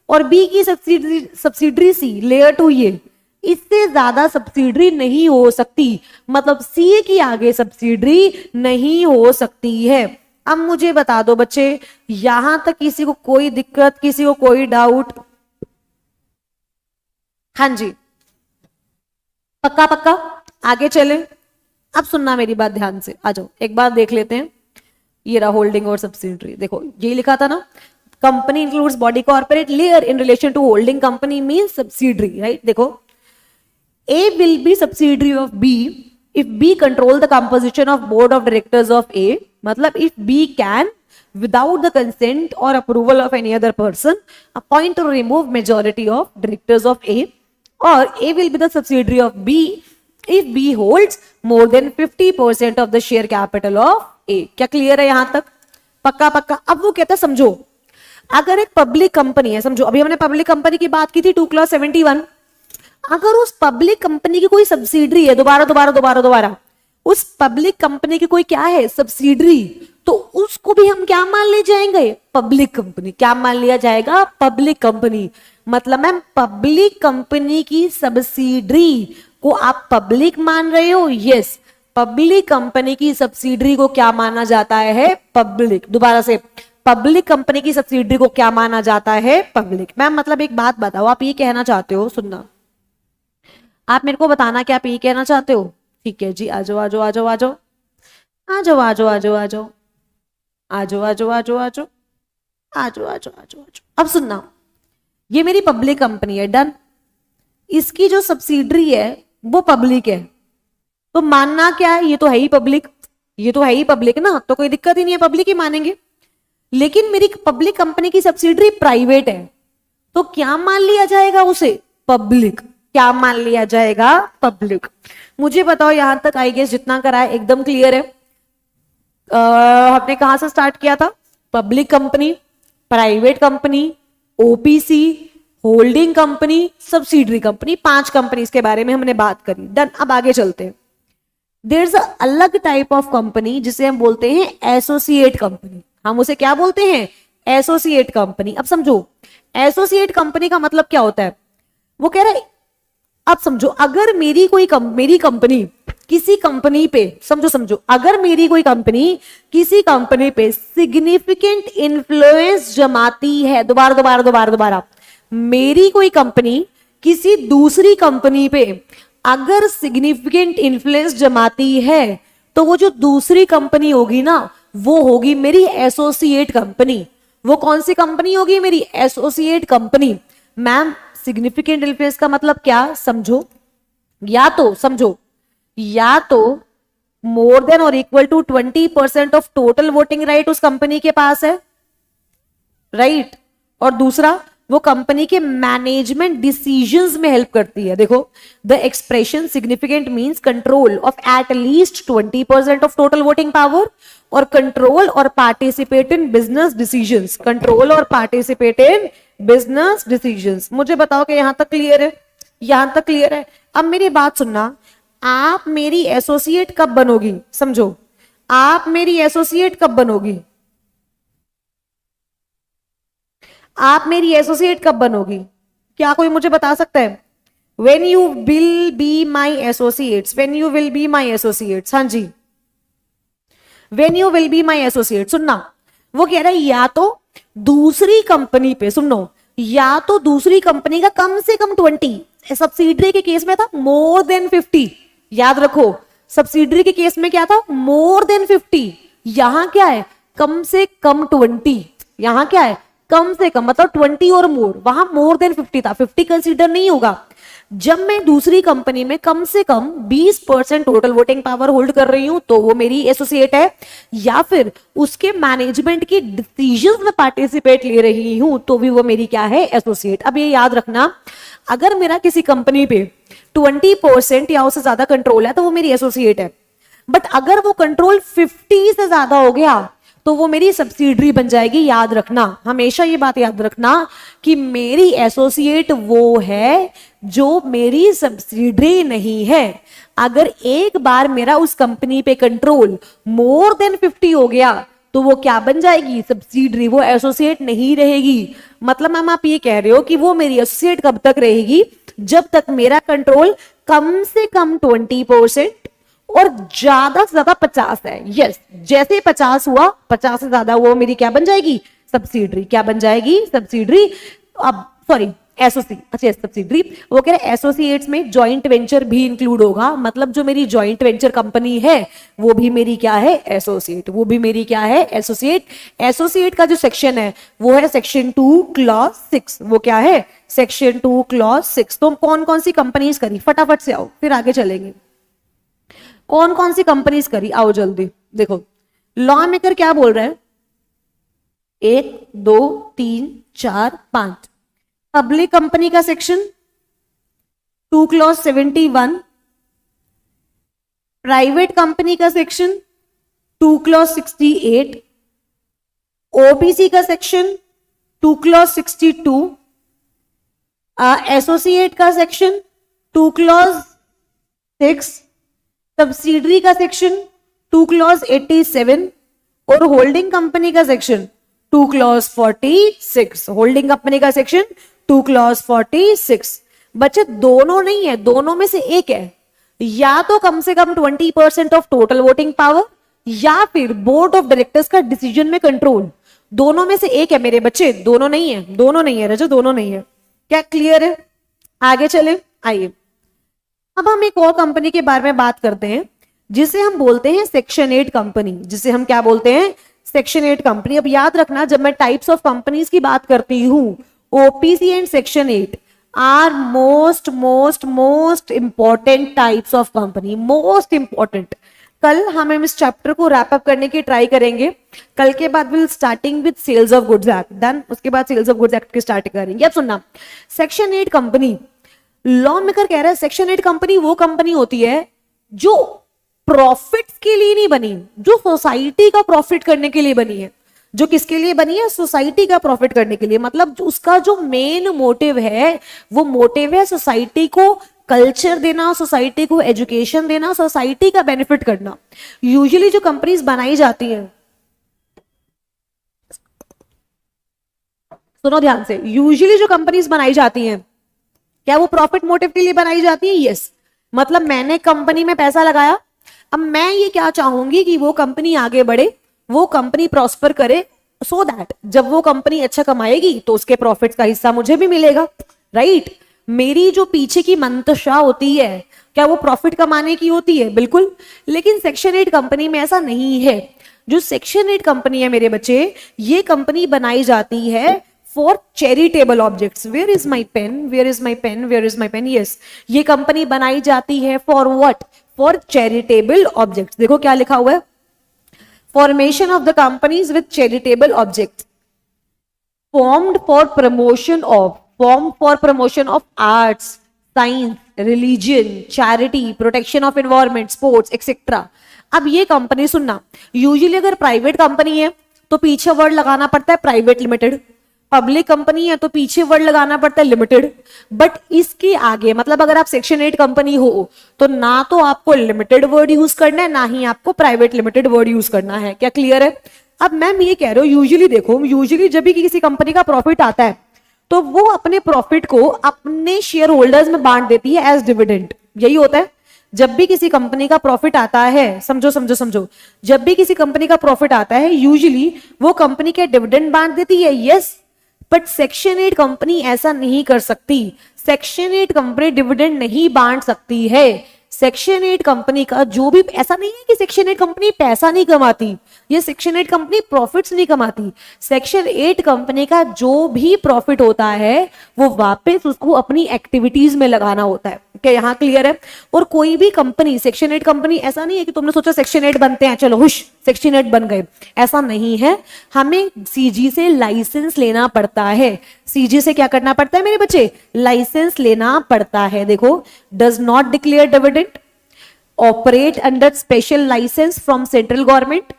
और बी की सब्सिडरी सी, लेयर 2 ये। इससे ज्यादा सब्सिडरी नहीं हो सकती, मतलब सी की आगे सब्सिडरी नहीं हो सकती है। अब मुझे बता दो बच्चे, यहां तक किसी को कोई दिक्कत, किसी को कोई डाउट? हाँ जी, पक्का पक्का, आगे चले। अब सुनना मेरी बात ध्यान से, आ जाओ एक बार देख लेते हैं। ये रहा होल्डिंग और सब्सिडरी, देखो यही लिखा था ना, company includes body corporate layer in relation to holding company means subsidiary, right. देखो A will be subsidiary of B if B control the composition of board of directors of A. मतलब if B can, without the consent or approval of any other person, appoint or remove majority of directors of A, or A will be the subsidiary of B if B holds more than 50% of the share capital of A. क्या clear है यहां तक? पक्का पक्का। अब वो कहता है समझो, अगर एक पब्लिक कंपनी है, समझो अभी हमने पब्लिक कंपनी की बात की थी 2 clause 71, अगर उस पब्लिक कंपनी की कोई सब्सिडरी है, दोबारा उस पब्लिक कंपनी की कोई क्या है, सब्सिडरी, तो उसको भी हम क्या मान ले जाएंगे, पब्लिक कंपनी। क्या मान लिया जाएगा, पब्लिक कंपनी। मतलब मैम पब्लिक कंपनी की सब्सिडरी को आप पब्लिक मान रहे हो, यस, पब्लिक कंपनी की सब्सिडरी को क्या माना जाता है, पब्लिक। दोबारा से, पब्लिक कंपनी की सब्सिडरी को क्या माना जाता है, पब्लिक। मैम मतलब एक बात बताओ, आप ये कहना चाहते हो, सुनना, आप मेरे को बताना कि आप ये कहना चाहते हो, ठीक है जी, आजो आजो आजो आजो आजो आजो आजो आजो आजो आजो आजो आजो आजो आजो आजो आजो। अब सुनना, ये मेरी पब्लिक कंपनी है, डन, इसकी जो सब्सिडरी है वो पब्लिक है, तो मानना क्या है, ये तो है ही पब्लिक, ये तो है ही पब्लिक ना, तो कोई दिक्कत ही नहीं है, पब्लिक ही मानेंगे। लेकिन मेरी पब्लिक कंपनी की सब्सिडरी प्राइवेट है, तो क्या मान लिया जाएगा उसे, पब्लिक। क्या मान लिया जाएगा, पब्लिक। मुझे बताओ यहां तक आई गेस जितना करा है एकदम क्लियर है। हमने कहां से स्टार्ट किया था, public company, private company, OPC, holding company, subsidiary company, 5 companies के बारे में हमने बात करी, डन। अब आगे चलते हैं। देयर इज अ अलग टाइप ऑफ कंपनी जिसे हम बोलते हैं एसोसिएट कंपनी। हम उसे क्या बोलते हैं, एसोसिएट कंपनी। अब समझो एसोसिएट कंपनी का मतलब क्या होता है, वो कह रहा है, अब समझो अगर मेरी कंपनी किसी कंपनी पे, समझो अगर मेरी कोई कंपनी किसी कंपनी पे सिग्निफिकेंट इन्फ्लुएंस जमाती है, दोबारा, मेरी कोई कंपनी किसी दूसरी कंपनी पे अगर सिग्निफिकेंट इन्फ्लुएंस जमाती है, तो वो जो दूसरी कंपनी होगी ना, वो होगी मेरी एसोसिएट कंपनी। वो कौन सी कंपनी होगी, मेरी associate company. Ma'am significant influence का मतलब क्या, समझो, या तो मोर देन और equal to 20% of total voting right उस कंपनी के पास है, राइट। और दूसरा, वो कंपनी के मैनेजमेंट डिसीजंस में हेल्प करती है। देखो, the expression significant means control of at least 20% of total voting power, और कंट्रोल और participate in business decisions, control और पार्टिसिपेट इन बिजनेस डिसीजंस। मुझे बताओ कि यहां तक क्लियर है, यहां तक क्लियर है। अब मेरी बात सुनना, आप मेरी एसोसिएट कब बनोगी, समझो, आप मेरी एसोसिएट कब बनोगी, आप मेरी एसोसिएट कब बनोगी, क्या कोई मुझे बता सकता है। When you will be my associates, when you will be my associates, हाँ जी, when you will be my associates। सुनना, वो कह रहा है या तो दूसरी कंपनी पे, सुनो, या तो दूसरी कंपनी का कम से कम 20, सब्सिडरी के केस में था मोर देन 50, याद रखो, सब्सिडरी के केस में क्या था, मोर देन 50, यहां क्या है, कम से कम 20, यहां क्या है, कम से कम, मतलब 20 और मोर, वहां मोर देन 50 था, 50 कंसीडर नहीं होगा। जब मैं दूसरी कंपनी में कम से कम 20% टोटल वोटिंग पावर होल्ड कर रही हूं, तो वो मेरी एसोसिएट है, या फिर उसके मैनेजमेंट की डिसीजंस में पार्टिसिपेट ले रही हूं, तो भी वो मेरी क्या है, एसोसिएट। अब ये याद रखना, अगर मेरा किसी कंपनी पे 20% या उससे ज्यादा कंट्रोल है, तो वो मेरी एसोसिएट है। बट अगर वो कंट्रोल 50 से ज्यादा हो गया, तो वो मेरी सब्सिडरी बन जाएगी। याद रखना, हमेशा ये बात याद रखना कि मेरी एसोसिएट वो है जो मेरी सब्सिडरी नहीं है। अगर एक बार मेरा उस कंपनी पे कंट्रोल मोर देन 50 हो गया, तो वो क्या बन जाएगी, सब्सिडरी, वो एसोसिएट नहीं रहेगी। मतलब मैम आप ये कह रहे हो कि वो मेरी एसोसिएट कब तक रहेगी, जब तक मेरा कंट्रोल कम से कम 20% और ज्यादा से ज्यादा 50 है। यस, जैसे 50 हुआ, 50 से ज्यादा वो मेरी क्या बन जाएगी, सब्सिडरी। क्या बन जाएगी, सब्सिडरी। अब सॉरी, एसोसिएट, अच्छा सब्सिडरी। वो कह रहे एसोसिएट्स में जॉइंट वेंचर भी इंक्लूड होगा, मतलब जो मेरी जॉइंट वेंचर कंपनी है वो भी मेरी क्या है, एसोसिएट, वो भी मेरी क्या है, एसोसिएट। एसोसिएट का जो सेक्शन है वो है सेक्शन 2 क्लॉज 6। वो क्या है, सेक्शन 2 क्लॉज 6। तो कौन कौन सी कंपनीज करी, फटाफट से आओ, फिर आगे चलेंगे। कौन कौन सी कंपनीज करी, आओ जल्दी। देखो, लॉ मेकर क्या बोल रहे हैं, 1 2 3 4 5। पब्लिक कंपनी का सेक्शन 2 क्लॉज 71। प्राइवेट कंपनी का सेक्शन 2 क्लॉज 68। ओबीसी का सेक्शन 2 क्लॉज 62। एसोसिएट का सेक्शन 2 क्लॉज 6, सब्सिडरी का सेक्शन 2 क्लॉज 87 और होल्डिंग कंपनी का सेक्शन 2 क्लॉज 46। होल्डिंग कंपनी का सेक्शन 2 क्लॉज 46। बच्चे दोनों नहीं है, दोनों में से एक है, या तो कम से कम 20% ऑफ टोटल वोटिंग पावर या फिर बोर्ड ऑफ डायरेक्टर्स का डिसीजन में कंट्रोल। दोनों में से एक है मेरे बच्चे, दोनों नहीं है, दोनों नहीं है रजो, दोनों नहीं है। क्या क्लियर है? आगे चले, आइए अब हम एक और कंपनी के बारे में बात करते हैं जिसे हम बोलते हैं सेक्शन 8 कंपनी। जिसे हम क्या बोलते हैं? Section 8 company. अब याद रखना, जब मैं टाइप्स ऑफ कंपनीज की बात करती हूं, OPC and section 8 are most important types of company, most important. कल हम इस चैप्टर को रैप अप करने की ट्राई करेंगे। कल के बाद will starting with sales of goods act, then उसके बाद सेल्स ऑफ गुड्स एक्ट की स्टार्ट करेंगे। अब सुनना, सेक्शन 8 कंपनी, लॉ मेकर कह रहा है सेक्शन 8 कंपनी वो कंपनी होती है जो प्रॉफिट्स के लिए नहीं बनी, जो सोसाइटी का प्रॉफिट करने के लिए बनी है। जो किसके लिए बनी है? सोसाइटी का प्रॉफिट करने के लिए। मतलब उसका जो मेन मोटिव है वो मोटिव है सोसाइटी को कल्चर देना, सोसाइटी को एजुकेशन देना, सोसाइटी का बेनिफिट करना। यूजुअली जो कंपनीज बनाई जाती हैं, सुनो ध्यान से, यूजुअली जो कंपनीज बनाई जाती हैं क्या वो प्रॉफिट मोटिव के लिए बनाई जाती है? यस। मतलब मैंने कंपनी में पैसा लगाया, अब मैं ये क्या चाहूंगी कि वो कंपनी आगे बढ़े, वो कंपनी प्रॉस्पर करे, सो दैट जब वो कंपनी अच्छा कमाएगी तो उसके प्रॉफिट्स का हिस्सा मुझे भी मिलेगा, राइट? मेरी जो पीछे की मंशा होती है क्या वो प्रॉफिट कमाने की होती है? बिल्कुल। लेकिन सेक्शन 8 कंपनी में ऐसा नहीं है। जो सेक्शन 8 कंपनी है मेरे बच्चे, ये कंपनी बनाई जाती है for charitable objects. Where is my pen, where is my pen, where is my pen? Yes, ये कंपनी बनाई जाती है for what? For charitable objects. देखो क्या लिखा हुआ है, formation of the companies with charitable objects formed for promotion of arts, science, religion, charity, protection of environment, sports, etc. अब ये कंपनी सुनना, यूजुअली अगर प्राइवेट कंपनी है तो पीछे वर्ड लगाना पड़ता है प्राइवेट लिमिटेड, पब्लिक कंपनी है तो पीछे वर्ड लगाना पड़ता है लिमिटेड। बट इसके आगे मतलब अगर आप सेक्शन 8 कंपनी हो तो ना तो आपको लिमिटेड वर्ड यूज करना है, ना ही आपको प्राइवेट लिमिटेड वर्ड यूज करना है। क्या क्लियर है? अब मैम ये कह रहे हो, यूजुअली देखो, यूजुअली जब भी किसी कंपनी का प्रॉफिट आता है तो वो अपने प्रॉफिट को अपने शेयर होल्डर्स में बांट देती है एज डिविडेंड। यही होता है जब भी किसी कंपनी का प्रॉफिट आता है। समझो समझो समझो, जब भी किसी कंपनी का प्रॉफिट आता है यूजुअली वो कंपनी के डिविडेंड बांट देती है। यस, बट सेक्शन 8 कंपनी ऐसा नहीं कर सकती। सेक्शन 8 कंपनी डिविडेंड नहीं बांट सकती है। सेक्शन 8 कंपनी का जो भी, ऐसा नहीं है कि सेक्शन 8 कंपनी पैसा नहीं कमाती, ये सेक्शन 8 कंपनी प्रॉफिट्स नहीं कमाती। सेक्शन 8 कंपनी का जो भी प्रॉफिट होता है वो वापस उसको अपनी एक्टिविटीज में लगाना होता है। क्या यहाँ क्लियर है? और कोई भी कंपनी, सेक्शन 8 कंपनी ऐसा नहीं है कि तुमने सोचा सेक्शन 8 बनते हैं चलो हुश सेक्शन 8 बन गए, ऐसा नहीं है। हमें सीजी से लाइसेंस लेना पड़ता है। सीजी से क्या करना पड़ता है मेरे बच्चे? लाइसेंस लेना पड़ता है। देखो, does not declare dividend, operate under special licence from central government,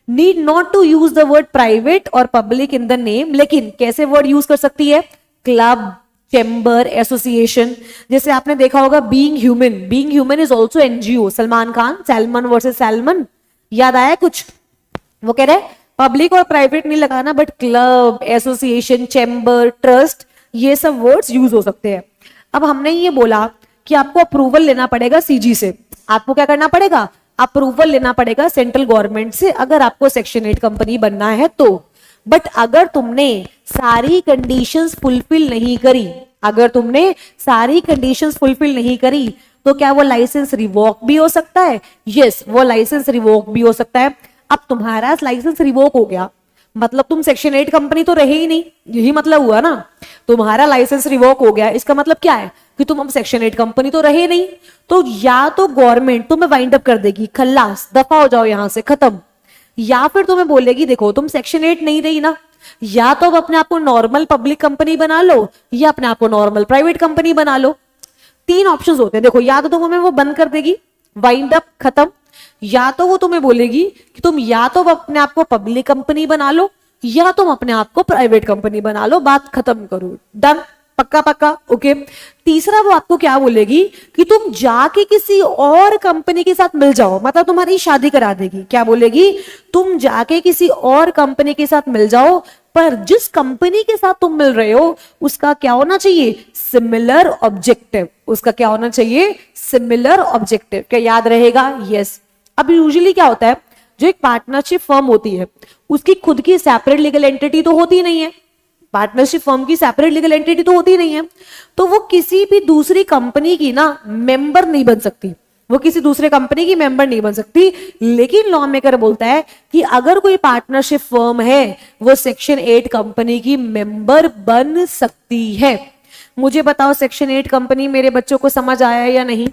need not to use the word private और पब्लिक इन द नेम। लेकिन कैसे वर्ड यूज कर सकती है? Club, chamber, association. जैसे आपने देखा होगा being human is also NGO. Salman Khan, Salomon versus Salomon, याद आया कुछ? वो कह रहे पब्लिक और प्राइवेट नहीं लगाना, but club, association, chamber, trust, ये सब वर्ड्स यूज हो सकते हैं। अब हमने ये बोला कि आपको अप्रूवल लेना पड़ेगा सीजी से। आपको क्या करना पड़ेगा? अप्रूवल लेना पड़ेगा सेंट्रल गवर्नमेंट से अगर आपको सेक्शन 8 कंपनी बनना है तो। बट अगर तुमने सारी कंडीशंस फुलफिल नहीं करी, अगर तुमने सारी कंडीशंस फुलफिल नहीं करी तो क्या वो लाइसेंस रिवोक भी हो सकता है? यस, वो लाइसेंस रिवोक भी हो सकता है। अब तुम्हारा लाइसेंस रिवोक हो गया मतलब तुम सेक्शन 8 कंपनी तो रहे ही नहीं, यही मतलब हुआ ना। तुम्हारा लाइसेंस रिवोक हो गया, इसका मतलब क्या है कि तुम अब सेक्शन 8 कंपनी तो रहे नहीं। तो या तो गवर्नमेंट तुम्हें वाइंड अप कर देगी, खल्लास, दफा हो जाओ यहां से, खत्म। या फिर तुम्हें बोलेगी देखो तुम सेक्शन 8 नहीं रही ना, या तो अब अपने आप को नॉर्मल पब्लिक कंपनी बना लो या अपने आप को नॉर्मल प्राइवेट कंपनी बना लो। 3 ऑप्शंस होते हैं। देखो, या तो तुम्हें वो बंद कर देगी, वाइंड अप, खत्म, या तो वो तुम्हें बोलेगी कि तुम या तो अपने आप को पब्लिक कंपनी बना लो या तुम अपने आप को प्राइवेट कंपनी बना लो, बात खत्म करो, डन, पक्का पक्का ओके। तीसरा वो आपको क्या बोलेगी कि तुम जाके किसी और कंपनी के साथ मिल जाओ, मतलब तुम्हारी शादी करा देगी। क्या बोलेगी? तुम जाके किसी और कंपनी के साथ मिल जाओ, पर जिस कंपनी के साथ तुम मिल रहे हो उसका क्या होना चाहिए? Similar objective. उसका क्या होना चाहिए? Similar objective. क्या याद रहेगा? यस। अब यूजुअली क्या होता है, जो एक पार्टनरशिप फर्म होती है उसकी खुद की सेपरेट लीगल एंटिटी तो होती नहीं है, पार्टनरशिप फर्म की सेपरेट लीगल एंटिटी तो होती नहीं है, तो वो किसी भी दूसरी कंपनी की ना मेंबर नहीं बन सकती, वो किसी दूसरे कंपनी की मेंबर नहीं बन सकती। लेकिन लॉ मेकर बोलता है कि अगर कोई पार्टनरशिप फर्म है वो सेक्शन 8 कंपनी की मेंबर बन सकती है। मुझे बताओ सेक्शन 8 कंपनी मेरे बच्चों को समझ आया या नहीं?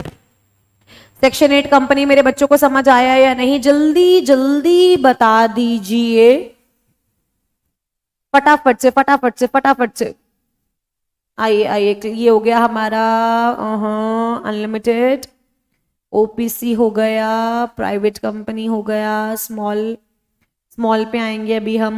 सेक्शन 8 कंपनी मेरे बच्चों को समझ आया या नहीं? जल्दी जल्दी बता दीजिए, फटाफट से फटाफट से फटाफट से। आइए आइए, ये हो गया हमारा अनलिमिटेड, ओपीसी हो गया, प्राइवेट कंपनी हो गया, स्मॉल पे आएंगे अभी हम,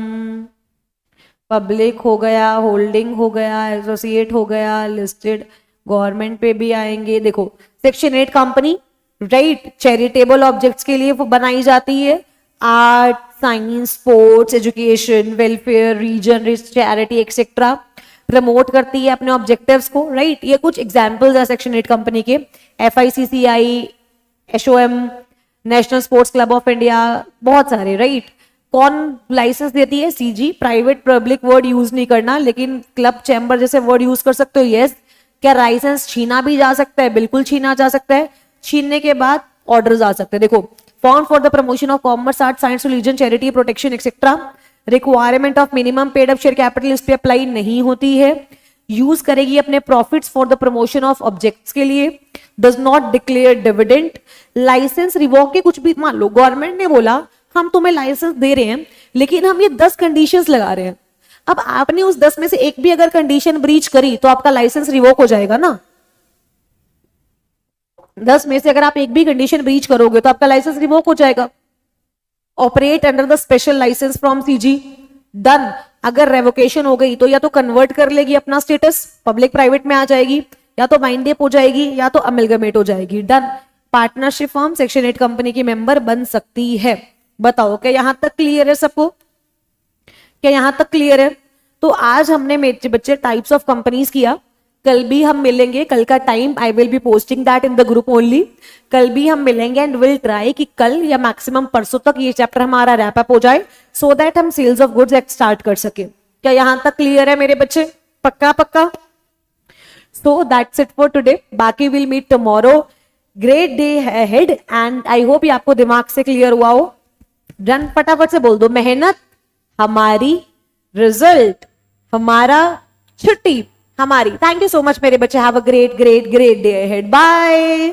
पब्लिक हो गया, होल्डिंग हो गया, एसोसिएट हो गया, लिस्टेड, गवर्नमेंट पे भी आएंगे। देखो section 8 company right charitable objects के लिए वो बनाई जाती है, art, science, sports, education, welfare, religion, charity etcetera promote करती है अपने ऑब्जेक्टिव्स को राइट। ये कुछ एग्जांपल्स है सेक्शन 8 कंपनी के। FICCI, HOM, national sports club of India, बहुत सारे राइट। कौन लाइसेंस देती है? CG। Private public word use नहीं करना, लेकिन क्लब चैम्बर जैसे वर्ड यूज कर सकते हो। यस। क्या लाइसेंस छीना भी जा सकता है? बिल्कुल छीना जा सकता है। छीनने के बाद ऑर्डर्स आ सकते हैं। देखो form for the promotion of commerce, art, science, religion, charity, protection etcetera, requirement of minimum paid up share capital इस पे अप्लाई नहीं होती है। यूज करेगी अपने profits for the promotion of objects के लिए, does not declare dividend. Licence revoke के कुछ भी, मान लो गवर्नमेंट ने बोला हम तुम्हें लाइसेंस दे रहे हैं लेकिन हम ये 10 कंडीशंस लगा रहे हैं, अब आपने उस 10 में से एक भी अगर कंडीशन ब्रीच करी तो आपका लाइसेंस रिवोक हो जाएगा ना। 10 में से अगर आप एक भी कंडीशन ब्रीच करोगे तो आपका लाइसेंस रिवोक हो जाएगा। Operate under the special licence from CG, done. अगर रेवोकेशन हो गई तो या तो कन्वर्ट कर लेगी अपना स्टेटस, पब्लिक प्राइवेट में आ जाएगी, या तो बाइंड अप हो जाएगी, या तो अमेलगमेट हो जाएगी, done. Partnership firm section 8 company की मेंबर बन सकती है। बताओ क्या यहां तक क्लियर है सबको? क्या यहां तक क्लियर है? तो आज हमने मेरे बच्चे टाइप्स ऑफ कंपनीज किया, कल भी हम मिलेंगे। कल का time I will be posting that in the group only. कल भी हम मिलेंगे एंड विल ट्राई कि कल या मैक्सिमम परसों तक ये चैप्टर हमारा रैप अप हो जाए, सो दैट हम सेल्स ऑफ गुड्स स्टार्ट कर सके। क्या यहां तक क्लियर है मेरे बच्चे? पक्का पक्का। So that's it for today, बाकी will meet tomorrow. Great day ahead and I hope ये आपको दिमाग से क्लियर हुआ हो। रन, फटाफट से बोल दो, मेहनत हमारी, रिजल्ट हमारा, छुट्टी हमारी। थैंक यू सो मच मेरे बच्चे, have a great great great day ahead, bye.